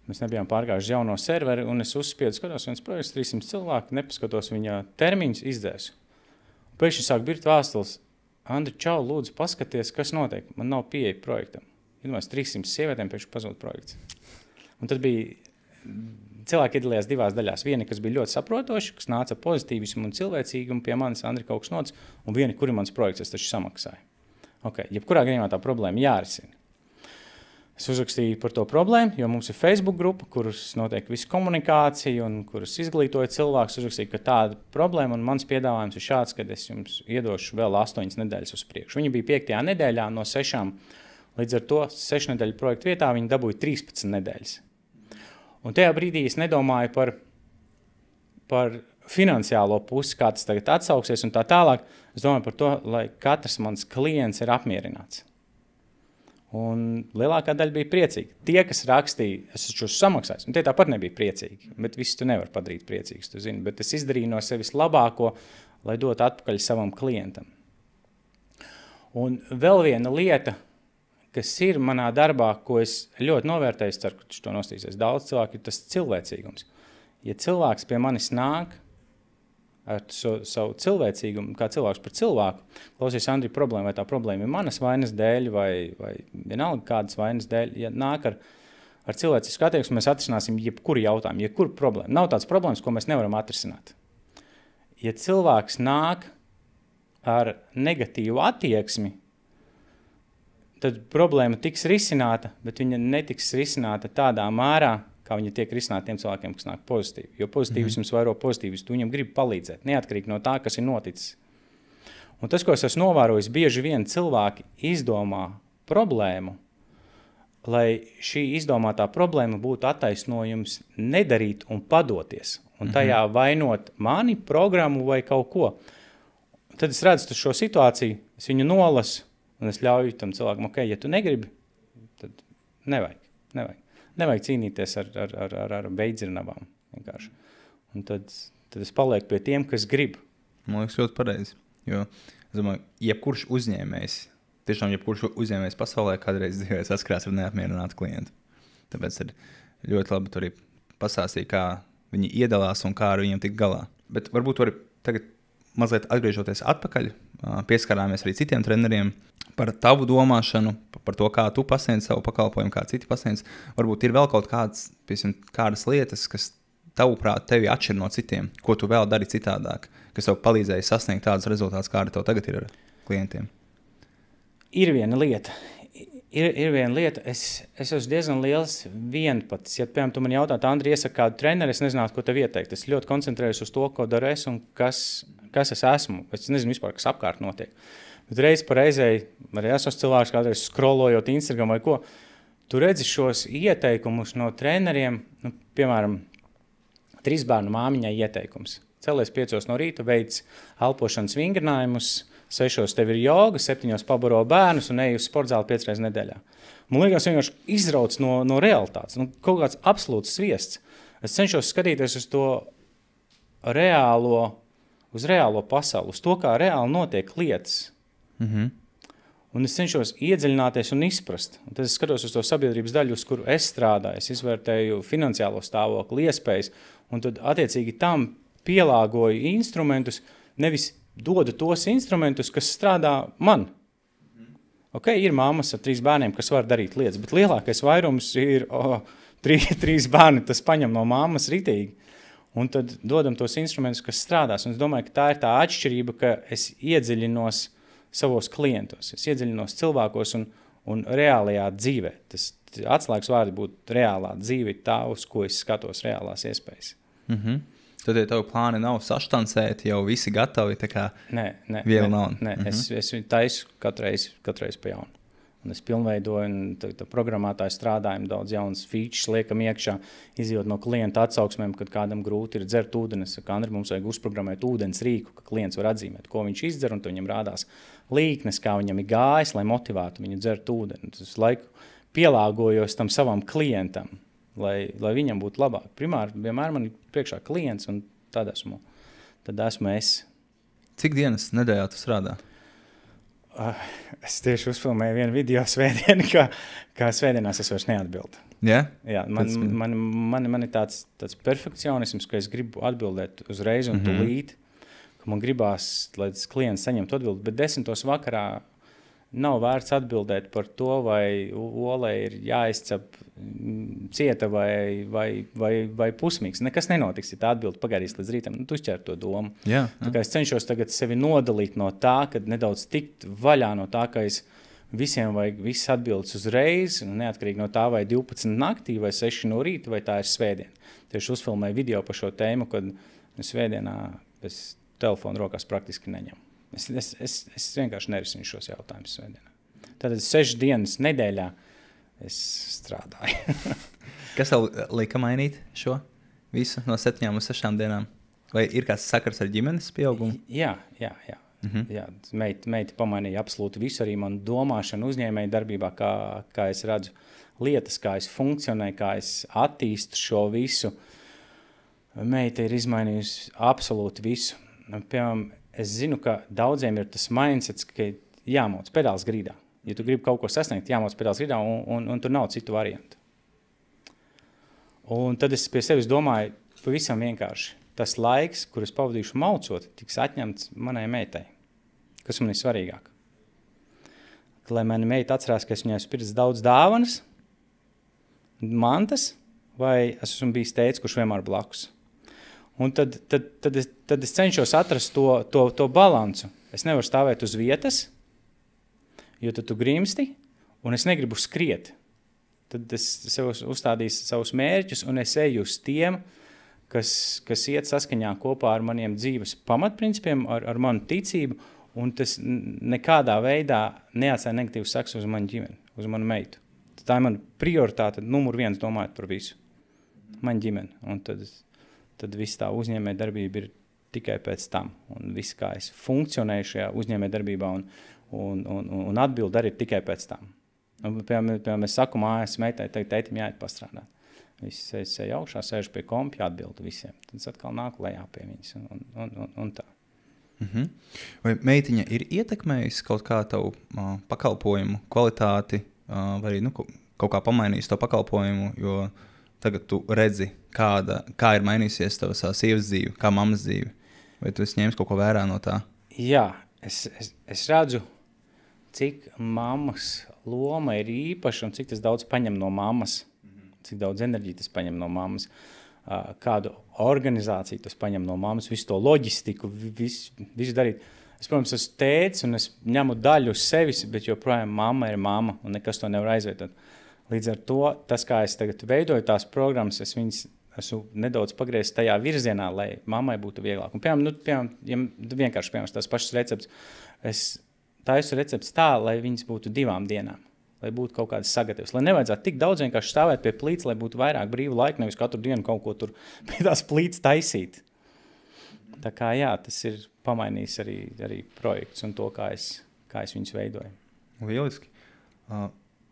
Mēs nebijām pārgājuši jauno serveri, un es uzspiedu, skatos viens projekts, 300 cilvēku, nepaskatos viņa termiņus, izdzēsu. Pēkšņi sāk birt vēstules, Andri, čau, lūdzu, paskaties, kas notiek, man nav pieeja projektam. Iedomājies 300 sievietēm pēkšņi pazūd projekts. Un tad bija, cilvēki iedalījās divās daļās. Vieni, kas bija ļoti saprotoši, kas nāca pozitīvismu un cilvēcīgumu pie manis, Andri, kaut kas notic, un vieni, kuri mans projekts, es taču samaksāju. Jebkurā gadījumā tā problēma jārisina. Es uzrakstīju par to problēmu, jo mums ir Facebook grupa, kuras notiek visu komunikāciju un kuras izglītoja cilvēkus. Uzrakstīju, ka tāda problēma un mans piedāvājums ir šāds, ka es jums iedošu vēl 8 nedēļas uz priekšu. Viņi bija 5. nedēļā no 6. Līdz ar to 6 nedēļu projektu vietā viņi dabūja 13 nedēļas. Un tajā brīdī es nedomāju par finansiālo pusi, kā tas tagad atsauksies un tā tālāk. Es domāju par to, lai katrs mans klients ir apmierināts. Un lielākā daļa bija priecīga. Tie, kas rakstīja, es esmu samaksājis, un tie tāpat nebija priecīgi, bet visu tu nevar padarīt priecīgs, tu zini. Bet es izdarīju no sevis labāko, lai dotu atpakaļ savam klientam. Un vēl viena lieta, kas ir manā darbā, ko es ļoti novērtēju, ceru, ka to nostīsies daudz cilvēku, ir tas cilvēcīgums. Ja cilvēks pie manis nāk ar savu cilvēcīgumu, kā cilvēks par cilvēku, klausies, Andri, problēma, vai tā problēma ir manas vainas dēļ, vai vienalga kādas vainas dēļ, ja nāk ar cilvēcisku attieksmi, mēs atrisināsim jebkuru jautājumu, jebkuru problēmu. Nav tāds problēmas, ko mēs nevaram atrisināt. Ja cilvēks nāk ar negatīvu attieksmi, tad problēma tiks risināta, bet viņa netiks risināta tādā mērā, kā viņi tiek risināti tiem cilvēkiem, kas nāk pozitīvi. Jo pozitīvisms vairo pozitīvis, tu viņam grib palīdzēt, neatkarīgi no tā, kas ir noticis. Un tas, ko es esmu novērojis, bieži vien cilvēki izdomā problēmu, lai šī izdomātā problēma būtu attaisnojums nedarīt un padoties. Un tajā vainot mani, programmu vai kaut ko. Tad es redzu šo situāciju, es viņu nolasu, un es ļauju tam cilvēkam, ja tu negribi, tad nevajag. Nevajag cīnīties ar beidzirnavām vienkārši. Un tad es palieku pie tiem, kas grib. Man liekas ļoti pareizi. Jo, es domāju, jebkurš uzņēmējs pasaulē kādreiz dzīvē saskarās ar neapmierinātu klientu. Tāpēc ir ļoti labi tur arī pastāstīt, kā viņi iedalās un kā ar viņiem tikt galā. Bet varbūt arī tagad mazliet atgriežoties atpakaļ, pieskarāmies arī citiem treneriem par tavu domāšanu, par to, kā tu pasniedz savu pakalpojumu, kā citi pasniedz. Varbūt ir vēl kaut kādas lietas, kas tavuprāt tevi atšķir no citiem, ko tu vēl dari citādāk, kas tev palīdzēja sasniegt tādus rezultātus, kā arī tev tagad ir ar klientiem. Ir viena lieta. Ir viena lieta, es esmu diezgan liels vienpats. Ja, piemēram, tu man jautāt, Andri, iesaka kādu treneri, es nezinātu, ko tev ieteikt. Es ļoti koncentrējos uz to, ko daru es un kas es esmu. Es nezinu vispār, kas apkārt notiek. Bet reiz pa reizei, arī esmu cilvēks, kādreiz scrollojot Instagram vai ko, tu redzi šos ieteikumus no treneriem, piemēram, 3 bērnu māmiņai ieteikums. Celies 5 no rīta, veic elpošanas vingrinājumus, 6 tev ir joga, 7 pabaro bērnus un ej uz sportzāli 5 reizes nedēļā. Man liekas, vienkārši izrauc no realitātes, kaut kāds absolūts sviests. Es cenšos skatīties uz to uz reālo pasauli, uz to, kā reāli notiek lietas. Un es cenšos iedziļināties un izprast. Un tad es skatos uz to sabiedrības daļu, uz kuru es strādāju, es izvērtēju finansiālo stāvokli, iespējas, un tad attiecīgi tam pielāgoju instrumentus, nevis dodu tos instrumentus, kas strādā man. Okay, ir mammas ar 3 bērniem, kas var darīt lietas, bet lielākais vairums ir 3 bērni, tas paņem no mammas ritīgi. Un tad dodam tos instrumentus, kas strādās. Un es domāju, ka tā ir tā atšķirība, ka es iedziļinos savos klientos, es iedziļinos cilvēkos un reālajā dzīvē. Tas atslēgas vārdi būtu reālā dzīve, tā, uz ko es skatos reālās iespējas. Tad, ja tev plāni nav saštancēti, jau visi gatavi, tā kā viela nav. Nē, es taisu katreiz pa jaunu. Un es pilnveidoju, un tā programmētāji strādājam, daudz jaunas features liekam iekšā, izjūt no klienta atsauksmēm, kad kādam grūti ir dzert ūdeni. Es saku, Andri, mums vajag uzprogrammēt ūdens rīku, ka klients var atzīmēt, ko viņš izdzer, un tad viņam rādās līknes, kā viņam ir gājis, lai motivētu viņu dzert ūdeni. Es laiku pielāgojos tam savam klientam, lai viņam būtu labāk. Primāri vienmēr man ir priekšā klients, un tad esmu es. Cik dienas nedēļā tu strādā? Es tieši uzfilmēju vienu video svētdienu, kā svētdienās es vairs neatbildu. Yeah? Jā, man ir tāds perfekcionisms, ka es gribu atbildēt uzreiz un tūlīt, ka man gribās, lai tas klients saņemtu atbildi, bet 10 vakarā nav vērts atbildēt par to, vai olē ir jāizcep cieta vai pusmīgs. Nekas nenotiks, ja tā atbildi pagaidīs līdz rītam. Tu uzķer to domu. Jā. Tā kā es cenšos tagad sevi nodalīt no tā, kad nedaudz tikt vaļā no tā, ka es visiem vajag visas atbildes uzreiz, neatkarīgi no tā, vai 12 naktī, vai 6 no rīta, vai tā ir svētdiena. Tieši uzfilmēju video par šo tēmu, kad svētdienā bez telefona rokās praktiski neņemu. Es vienkārši nerisinu šos jautājumus svētdienā. Tātad 6 dienas nedēļā es strādāju. Kas tev lika mainīt šo visu no 7 uz 6 dienām? Vai ir kāds sakars ar ģimenes pieaugumu? Jā. Jā, meita pamainīja absolūti visu, arī manu domāšanu uzņēmēju darbībā, kā es redzu lietas, kā es funkcionēju, kā es attīstu šo visu. Meita ir izmainījusi absolūti visu. Piemēram, es zinu, ka daudziem ir tas mindsets, ka jāmoc pedāls grīdā. Ja tu gribi kaut ko sasniegt, jāmoc pedāls grīdā, un tur nav citu variantu. Un tad es pie sevis domāju, pavisam vienkārši. Tas laiks, kur es pavadīšu maucot, tiks atņemts manai meitai. Kas man ir svarīgāk? Lai mani meita atcerās, ka es viņai esmu pircis daudz dāvanas, mantas, vai es esmu bijis teicis, kurš vienmēr blakus. Un tad es cenšos atrast to balansu. Es nevaru stāvēt uz vietas, jo tad tu grimsti, un es negribu skriet. Tad es sev uzstādīju savus mērķus, un es eju uz tiem, kas iet saskaņā kopā ar maniem dzīves pamatprincipiem, ar manu ticību, un tas nekādā veidā neatstāja negatīvas sekas uz manu ģimeni, uz manu meitu. Tā ir mana prioritāte, numur 1 domājot par visu. Man ģimeni. Un tad viss tā uzņēmē darbība ir tikai pēc tam. Un viss, kā es funkcionēju šajā uzņēmē darbībā un atbildi arī tikai pēc tam. Un, piemēram, es saku mājas meitai, teitim jāiet pastrādāt. Viss sēž augšā, sēž pie kompja, atbildu visiem. Tad es atkal nāku lejā pie viņas un tā. Vai meitiņa ir ietekmējusi kaut kā tavu pakalpojumu kvalitāti, vai arī kaut kā pamainījusi to pakalpojumu, jo tagad tu redzi, kā ir mainījusies tavas sievas dzīve, kā mammas dzīve? Vai tu esi ņēmis kaut ko vērā no tā? Jā, es redzu, cik mammas loma ir īpaša un cik tas daudz paņem no mammas. Cik daudz enerģiju tas paņem no mammas, kādu organizāciju tas paņem no mammas, visu to loģistiku, visu darīt. Es, protams, esmu tētis un es ņemu daļu uz sevis, bet joprojām mamma ir mamma un nekas to nevar aizvietot. Līdz ar to, tas, kā es tagad veidoju tās programmas, es viņas esmu nedaudz pagriezis tajā virzienā, lai mammai būtu vieglāk. Un, piemēram, ja vienkārši tās pašas recepts, es taisu recepts tā, lai viņas būtu 2 dienām, lai būtu kaut kādas sagatavas, lai nevajadzētu tik daudz vienkārši stāvēt pie plīts, lai būtu vairāk brīvu laiku, nevis katru dienu kaut ko tur pie tās plīts taisīt. Tā kā jā, tas ir pamainījis arī projekts un to, kā es viņus veidoju. Lieliski.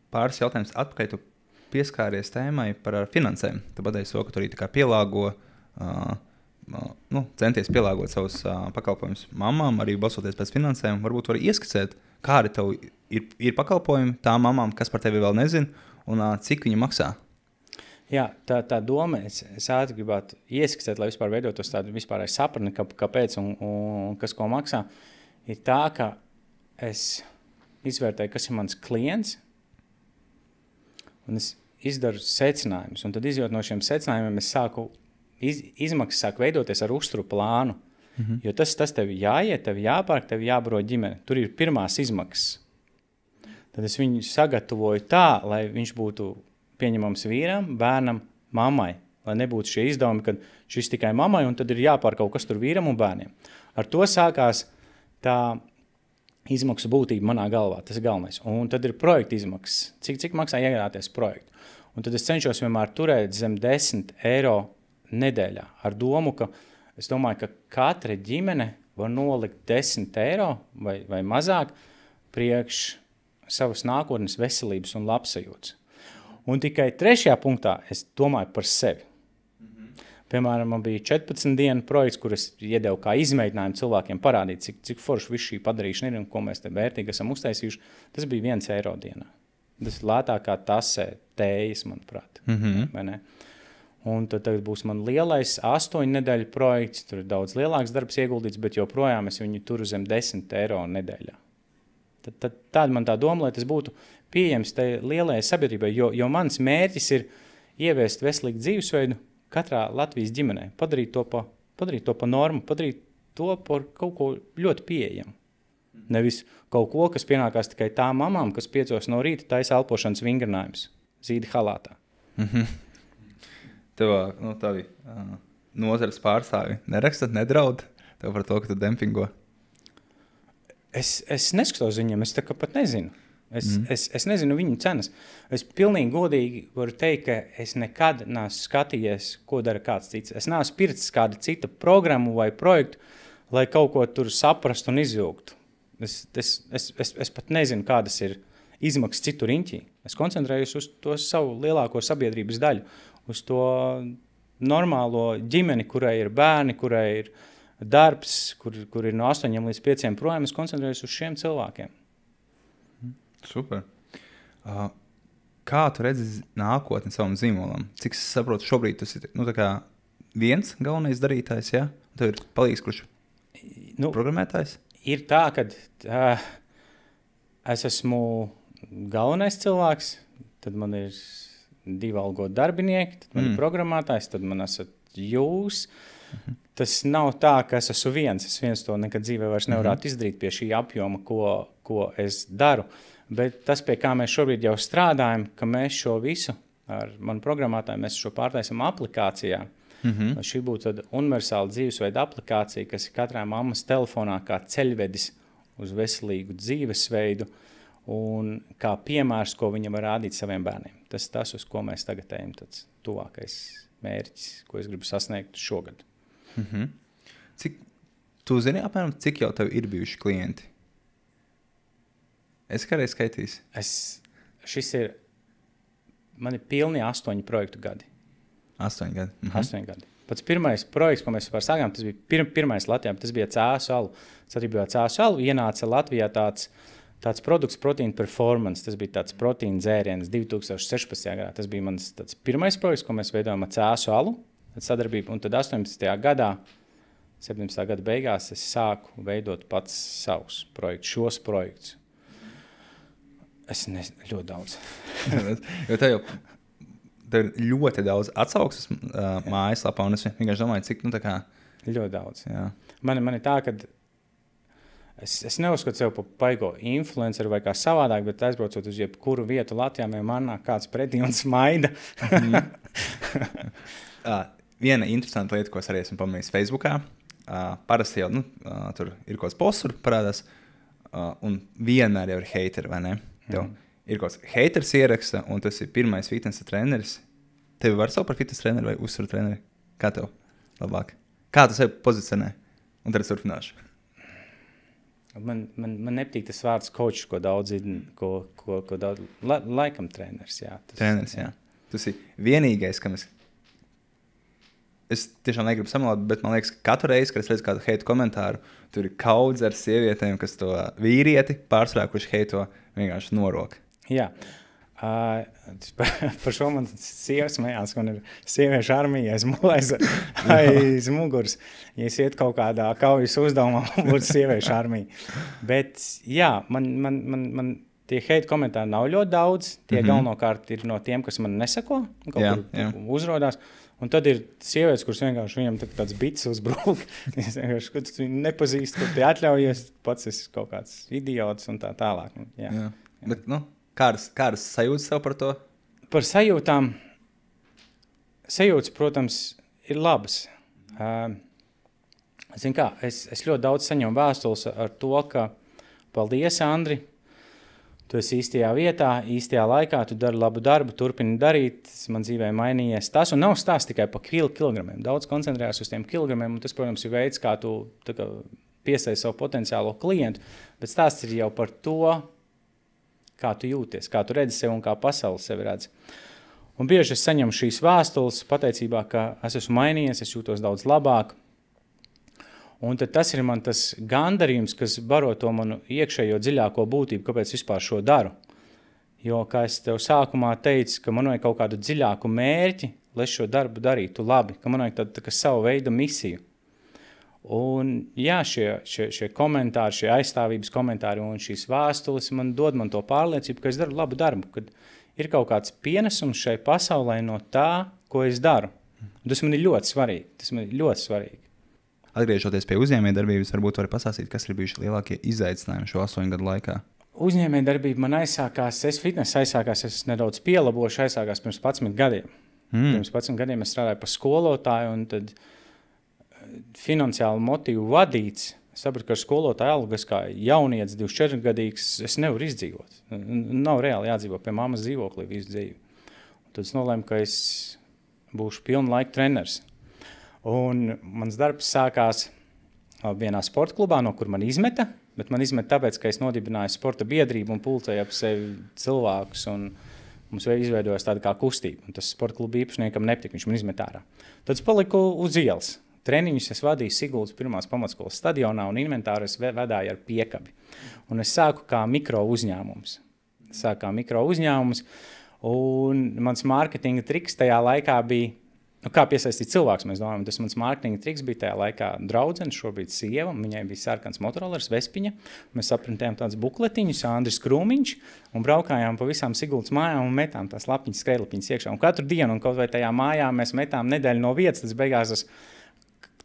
Pāris jautājums atpakaļ, tu pieskāries tēmai par finansēm. Tu pateici to, ka tu arī tā kā pielāgo, centies pielāgot savus pakalpojumus mamām, arī balsoties pēc finansēm. Varbūt vari ieskicēt, kādi tev ir pakalpojumi tām mamām, kas par tevi vēl nezin, un cik viņi maksā? Jā, tā doma, es ātri gribētu ieskicēt, lai vispār veidotos tādu vispārēju sapratni, kāpēc un kas ko maksā, ir tā, ka es izvērtēju, kas ir mans klients, un es izdaru secinājumus, un tad izjūt no šiem secinājumiem, es sāku izmaksas sāk veidoties ar uzturu plānu, jo tas tev jāiet, tev jāpārk, tev jābaro ģimene. Tur ir pirmās izmaksas. Tad es viņu sagatavoju tā, lai viņš būtu pieņemams vīram, bērnam, mammai, lai nebūtu šie izdevumi, kad šis tikai mammai, un tad ir jāpārk kaut kas tur vīram un bērniem. Ar to sākās tā izmaksu būtība manā galvā, tas ir galvenais. Un tad ir projekta izmaksas, cik maksā iegādāties projektu. Un tad es cenšos vienmēr turēt zem 10 eiro nedēļā ar domu, ka es domāju, ka katra ģimene var nolikt 10 eiro vai mazāk priekš savas nākotnes veselības un labsajūtas. Un tikai 3. punktā es domāju par sevi. Piemēram, man bija 14 dienu projekts, kur es iedevu kā izmēģinājumu cilvēkiem parādīt, cik forši viss šī padarīšana ir un ko mēs te vērtīgi esam uztaisījuši. Tas bija 1 eiro dienā. Tas ir lētākā tasē tējas, manuprāt. Vai ne? Un tad tagad būs man lielais 8 nedēļu projekts, tur ir daudz lielāks darbs ieguldīts, bet joprojām es viņu turu zem 10 eiro nedēļā. Tad tāda man tā doma, lai tas būtu pieejams tai lielajai sabiedrībai, jo mans mērķis ir ieviest veselīgu dzīvesveidu katrā Latvijas ģimenē, padarīt to pa normu, padarīt to par kaut ko ļoti pieejamu. Nevis kaut ko, kas pienākās tikai tām mamām, kas 5 no rīta taisa elpošanas vingrinājumus, zīda halātā. Tev, tavi nozares pārstāvi nerakstat, nedraud tev par to, ka tu dempingo? Es neskatos viņiem, es tā kā pat nezinu. Es nezinu viņu cenas. Es pilnīgi godīgi varu teikt, ka es nekad neesmu skatījies, ko dara kāds cits. Es neesmu pircis kāda cita programmu vai projektu, lai kaut ko tur saprastu un izjūgtu. Es pat nezinu, kādas ir izmaksas citu riņķī. Es koncentrējos uz to savu lielāko sabiedrības daļu, uz to normālo ģimeni, kurai ir bērni, kurai ir darbs, kur ir no 8 līdz 5 projām, es koncentrējos uz šiem cilvēkiem. Super. Kā tu redzi nākotni savam zīmolam? Cik es saprotu, šobrīd tas ir tā kā viens galvenais darītājs, ja? Tev ir palīgs, kurš programmētājs? Ir tā, ka es esmu galvenais cilvēks, tad man ir 2 algot darbinieki, tad man ir programmētājs, tad man esat jūs. Tas nav tā, ka es esmu viens. Es viens to nekad dzīvē vairs nevarētu izdarīt pie šī apjoma, ko es daru. Bet tas, pie kā mēs šobrīd jau strādājam, ka mēs šo visu ar manu programmētāju, mēs šo pārtaisam aplikācijā. Šī būtu tāda universāla dzīvesveida aplikācija, kas ir katrai mammas telefonā kā ceļvedis uz veselīgu dzīvesveidu un kā piemērs, ko viņa var rādīt saviem bērniem. Tas, uz ko mēs tagad ejam, tāds tuvākais mērķis, ko es gribu sasniegt šogad. Tu zini, apmēram, cik jau tev ir bijuši klienti? Es kādreiz skaitīs. Man ir pilni 8 projektu gadi. 8 gadi. 8 gadi. Pats pirmais projekts, ko mēs vispār sākām, tas bija pirmais Latvijā, tas bija Cēsu alu. Sadarbībā Cēsu alu ienāca Latvijā tāds produkts Protein Performance. Tas bija tāds proteīna dzēriens 2016. gadā. Tas bija mans tāds pirmais projekts, ko mēs veidojām ar Cēsu alu. Sadarbību, un tad 18. gadā, 17. gada beigās, es sāku veidot pats savus projektus, šos projektus. Es nezinu, ļoti daudz. Jo tev ir ļoti daudz atsauksmes mājaslapā, un es vienkārši domāju, cik, tā kā... Ļoti daudz. Jā. Man ir tā, ka Es neuzskatu sev par paigo influenceru vai kā savādāk, bet aizbraucot uz jebkuru vietu Latvijā, man nāk kāds pretī un smaida. Viena interesanta lieta, ko es arī esmu pamanījis Facebookā, parasti jau tur ir kaut kāds posts, parādās, un vienmēr jau ir hateri, vai ne? Tev ir kaut kāds haters ieraksta, un tas ir pirmais fitnesa treneris. Tevi var saukt par fitnesa treneri vai uzsvaru treneri? Kā tev labāk? Kā tu sevi pozicionē? Un tad es turpināšu. Man nepatīk tas vārds coach, ko daudz ir, ko daudz, laikam treneris, jā. Treneris, jā. Tas ir vienīgais, kam es tiešām negribu samalot, bet man liekas, ka katru reizi, kad es redzu kādu heitu komentāru, tur ir kaudz ar sievietēm, kas to vīrieti pārsvarā, kurš heito vienkārši norok. Jā. Par šo man sievas smējās, man ir sieviešu armija aiz muguras. Ja es iet kaut kādā kaujas uzdevumā, būtu sieviešu armija. Bet jā, man tie hate komentāri nav ļoti daudz. Tie galvenokārt ir no tiem, kas man nesako, kaut kur uzrodās. Un tad ir sievietes, kuras vienkārši viņam tāds bits uzbrūk. Es vienkārši, kad tu nepazīst, kur tie atļaujies, pats esi kaut kāds idiots un tā tālāk. Jā. Bet, Kādas sajūtas tev par to? Par sajūtām. Sajūtas, protams, ir labas. Zin kā, es ļoti daudz saņemu vēstules ar to, ka paldies, Andri, tu esi īstajā vietā, īstajā laikā, tu dari labu darbu, turpini darīt, man dzīvē mainījies tas, un nav stāsts tikai par kilogramiem. Daudz koncentrējās uz tiem kilogramiem, un tas, protams, ir veids, kā tu piesaisi savu potenciālo klientu, bet stāsts ir jau par to, kā tu jūties, kā tu redzi sevi un kā pasauli sevi redz. Un bieži es saņemu šīs vēstules pateicībā, ka es esmu mainījies, es jūtos daudz labāk. Un tad tas ir man tas gandarījums, kas baro to manu iekšējo dziļāko būtību, kāpēc vispār šo daru. Jo, kā es tev sākumā teicu, ka man vajag kaut kādu dziļāku mērķi, lai šo darbu darītu labi, ka man vajag tādu savu veidu misiju. Un jā, šie komentāri, šie aizstāvības komentāri un šīs vēstules man dod to pārliecību, ka es daru labu darbu, kad ir kaut kāds pienesums šai pasaulē no tā, ko es daru. Un tas man ir ļoti svarīgi. Atgriežoties pie uzņēmējdarbības, varbūt vari pastāstīt, kas ir bijuši lielākie izaicinājumi šo 8 gadu laikā? Uzņēmējdarbība man aizsākās, es nedaudz pielabošu, aizsākās pirms 11 gadiem. Pirms 11 gadiem es strādāju par skolotāju un tad finansiālu motīvu vadīts. Es sapratu, ka ar skolotāju algas kā jaunietis, 24-gadīgs, es nevaru izdzīvot. Nav reāli jādzīvo pie mammas dzīvoklī visu dzīvi. Un tad es nolēmu, ka es būšu pilnu laiku treneris. Un mans darbs sākās vienā sporta klubā, no kur man izmeta, bet man izmeta tāpēc, ka es nodibināju sporta biedrību un pulcēju ap sevi cilvēkus un mums izveidojās tāda kā kustība. Un tas sporta kluba īpašniekam nepatika, viņš man izmet ārā. Tad es paliku uz ielas. Treniņus es vadīju Siguldas pirmās pamatskolas stadionā un inventāru es vedāju ar piekabi. Un es sāku kā mikro uzņēmums. Un mans mārketinga triks tajā laikā bija, kā piesaistīt cilvēks, mēs domājam, tas mans mārketinga triks bija tajā laikā draudzene, šobrīd sieva, viņai bija sarkans motorolers, Vespiņa. Mēs saprintējām tādus bukletiņus, Andris Krūmiņš, un braukājām pa visām Siguldas mājām un metām tās lapiņas, skrejlapiņas iekšā. Un katru dienu, un kaut vai tajā mājā mēs metām nedēļu no vietas, tas beigās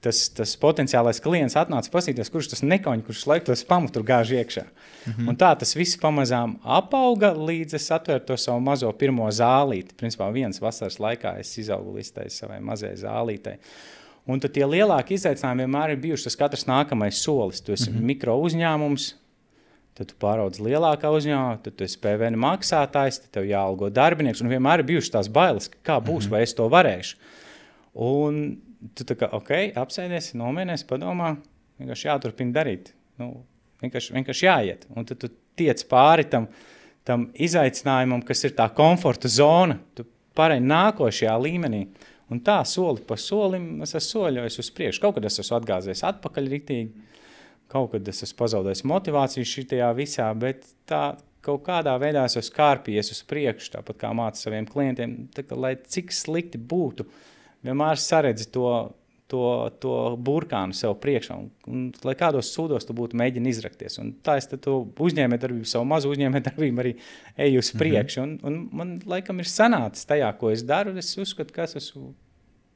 tas potenciālais klients atnāca pasīties, kurš tas nekoņi, kurš laiku tos pamatu gāž iekšā. Un tā tas viss pamazām apauga, līdz es atvēru to savu mazo pirmo zālīti. Principā vienas vasaras laikā es izaugu listēju savai mazai zālītei. Un tad tie lielāki izaicinājumi vienmēr ir bijuši tas katrs nākamais solis. Tu esi mikro uzņēmums, tad tu pāraudz lielākā uzņēmumā, tad tu esi PVN maksātājs, tad tev jāalgo darbinieks, un vienmēr ir bijušas tās bailes, kā būs, vai es to varēšu. Un tu tā kā, apsēdies, nomienies, padomā, vienkārši jāturpina darīt. Vienkārši jāiet. Un tad tu tiec pāri tam izaicinājumam, kas ir tā komforta zona. Tu pārēj nākošajā līmenī. Un tā soli pa solim es esmu soļojis uz priekšu. Kaut kad es esmu atgāzies atpakaļ riktīgi, kaut kad es esmu pazaudējis motivāciju šitajā visā, bet tā kaut kādā veidā es esmu kārpījies uz priekšu, tāpat kā mācu saviem klientiem, tā kā, lai cik slikti būtu, vienmēr saredzi to burkānu sev priekšā, un lai kādos sūdos tu būtu mēģini izrakties. Un tā es to uzņēmējdarbību, savu mazu uzņēmējdarbību arī eju uz priekšu. Un man laikam ir sanācis tajā, ko es daru, es uzskatu, ka es esmu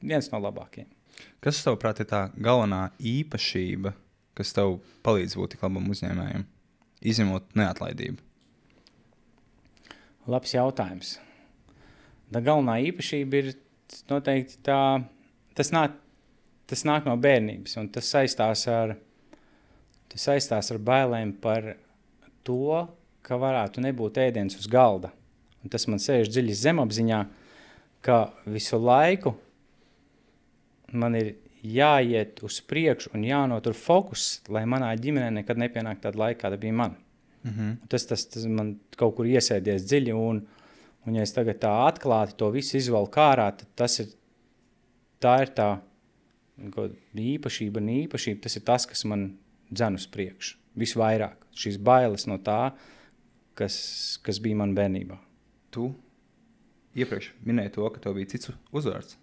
viens no labākajiem. Kas tavuprāt ir tā galvenā īpašība, kas tev palīdz būt tik labam uzņēmējam, izņemot neatlaidību? Labs jautājums. Tā galvenā īpašība ir noteikti tas nāk no bērnības, un tas saistās ar bailēm par to, ka varētu nebūt ēdiens uz galda. Un tas man sēž dziļi zemapziņā, ka visu laiku man ir jāiet uz priekšu un jānotur fokus, lai manā ģimenē nekad nepienāk tāda laika, kāda bija man. Tas man kaut kur iesēdies dziļi, un ja es tagad tā atklāti to visu izvalku ārā, tad tā ir tā īpašība, tas ir tas, kas man dzen uz priekšu. Visvairāk. Šīs bailes no tā, kas bija man bērnībā. Tu iepriekš minēji to, ka tev bija cits uzvārds.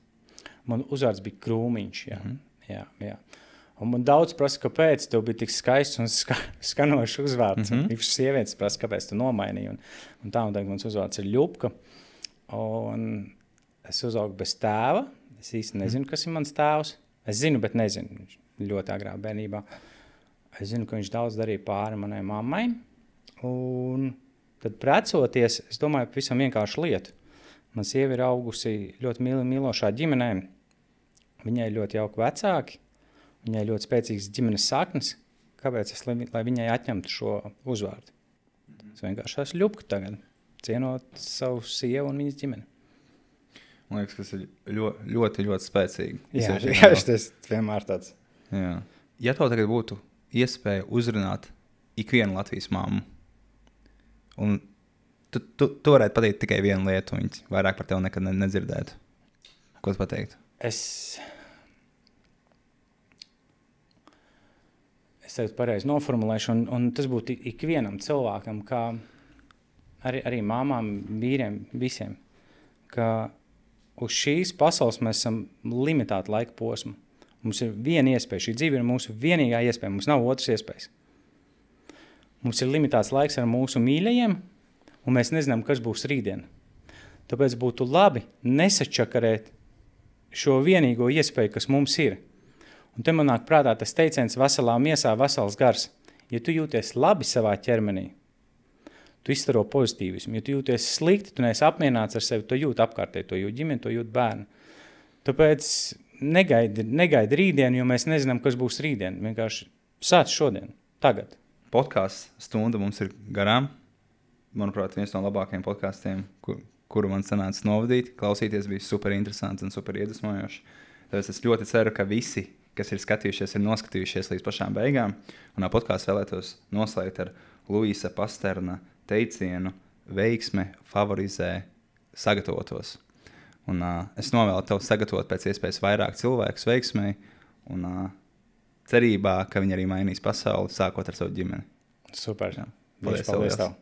Man uzvārds bija Krūmiņš, jā. Un man daudz prasa, kāpēc tev bija tik skaists un skanošs uzvārds. Īpaši sievietes prasa, kāpēc tu nomainīji. Un tagad mans uzvārds ir Ļupka. Un es uzaugu bez tēva. Es īsti nezinu, kas ir mans tēvs. Es zinu, bet nezinu. Ļoti agrā bērnībā. Es zinu, ka viņš daudz darīja pāri manai mammai. Un tad precoties, es domāju, pavisam vienkāršu lietu. Man sieva ir augusi ļoti mīlošā ģimenē. Viņai ļoti jauki vecāki. Viņai ļoti spēcīgs ģimenes saknes. Kāpēc lai viņai atņemtu šo uzvārdu? Es vienkārši esmu Ļupka tagad, cienot savu sievu un viņas ģimeni. Man liekas, tas ir ļoti, ļoti spēcīgi. Jā, tas vienmēr tāds. Jā. Ja tev tagad būtu iespēja uzrunāt ikvienu Latvijas mammu, un tu varētu pateikt tikai vienu lietu, un viņi vairāk par tevi nekad nedzirdētu. Ko tu pateiktu? Es tev pareizi noformulēšu, un tas būtu ikvienam cilvēkam, kā arī māmām, vīriem, visiem, ka uz šīs pasaules mēs esam limitēti laika posmu. Mums ir viena iespēja, šī dzīve ir mūsu vienīgā iespēja, mums nav otras iespējas. Mums ir limitēts laiks ar mūsu mīļajiem, un mēs nezinām, kas būs rītdien. Tāpēc būtu labi nesačakarēt šo vienīgo iespēju, kas mums ir. Un te man nāk prātā tas teiciens veselā miesā, vesels gars. Ja tu jūties labi savā ķermenī, tu izstaro pozitīvismu. Ja tu jūties slikti, tu neesi apmierināts ar sevi, to jūt apkārtēji, to jūt ģimeni, to jūt bērni. Tāpēc negaidi rītdien, jo mēs nezinām, kas būs rītdien. Vienkārši sāc šodien, tagad. Podcasts stunda mums ir garām. Manuprāt, viens no labākajiem podkastiem, kuru man sanāca novadīt. Klausīties bija super interesants un super iedvesmojoši. Tāpēc es ļoti ceru, ka visi, kas ir skatījušies, ir noskatījušies līdz pašām beigām. Un podkāstu vēlētos noslēgt ar Luisa Pasterna teicienu: veiksme favorizē sagatavotos. Un es novēlu tev sagatavot pēc iespējas vairāk cilvēkus veiksmei un cerībā, ka viņi arī mainīs pasauli, sākot ar savu ģimeni. Super. Paldies tev.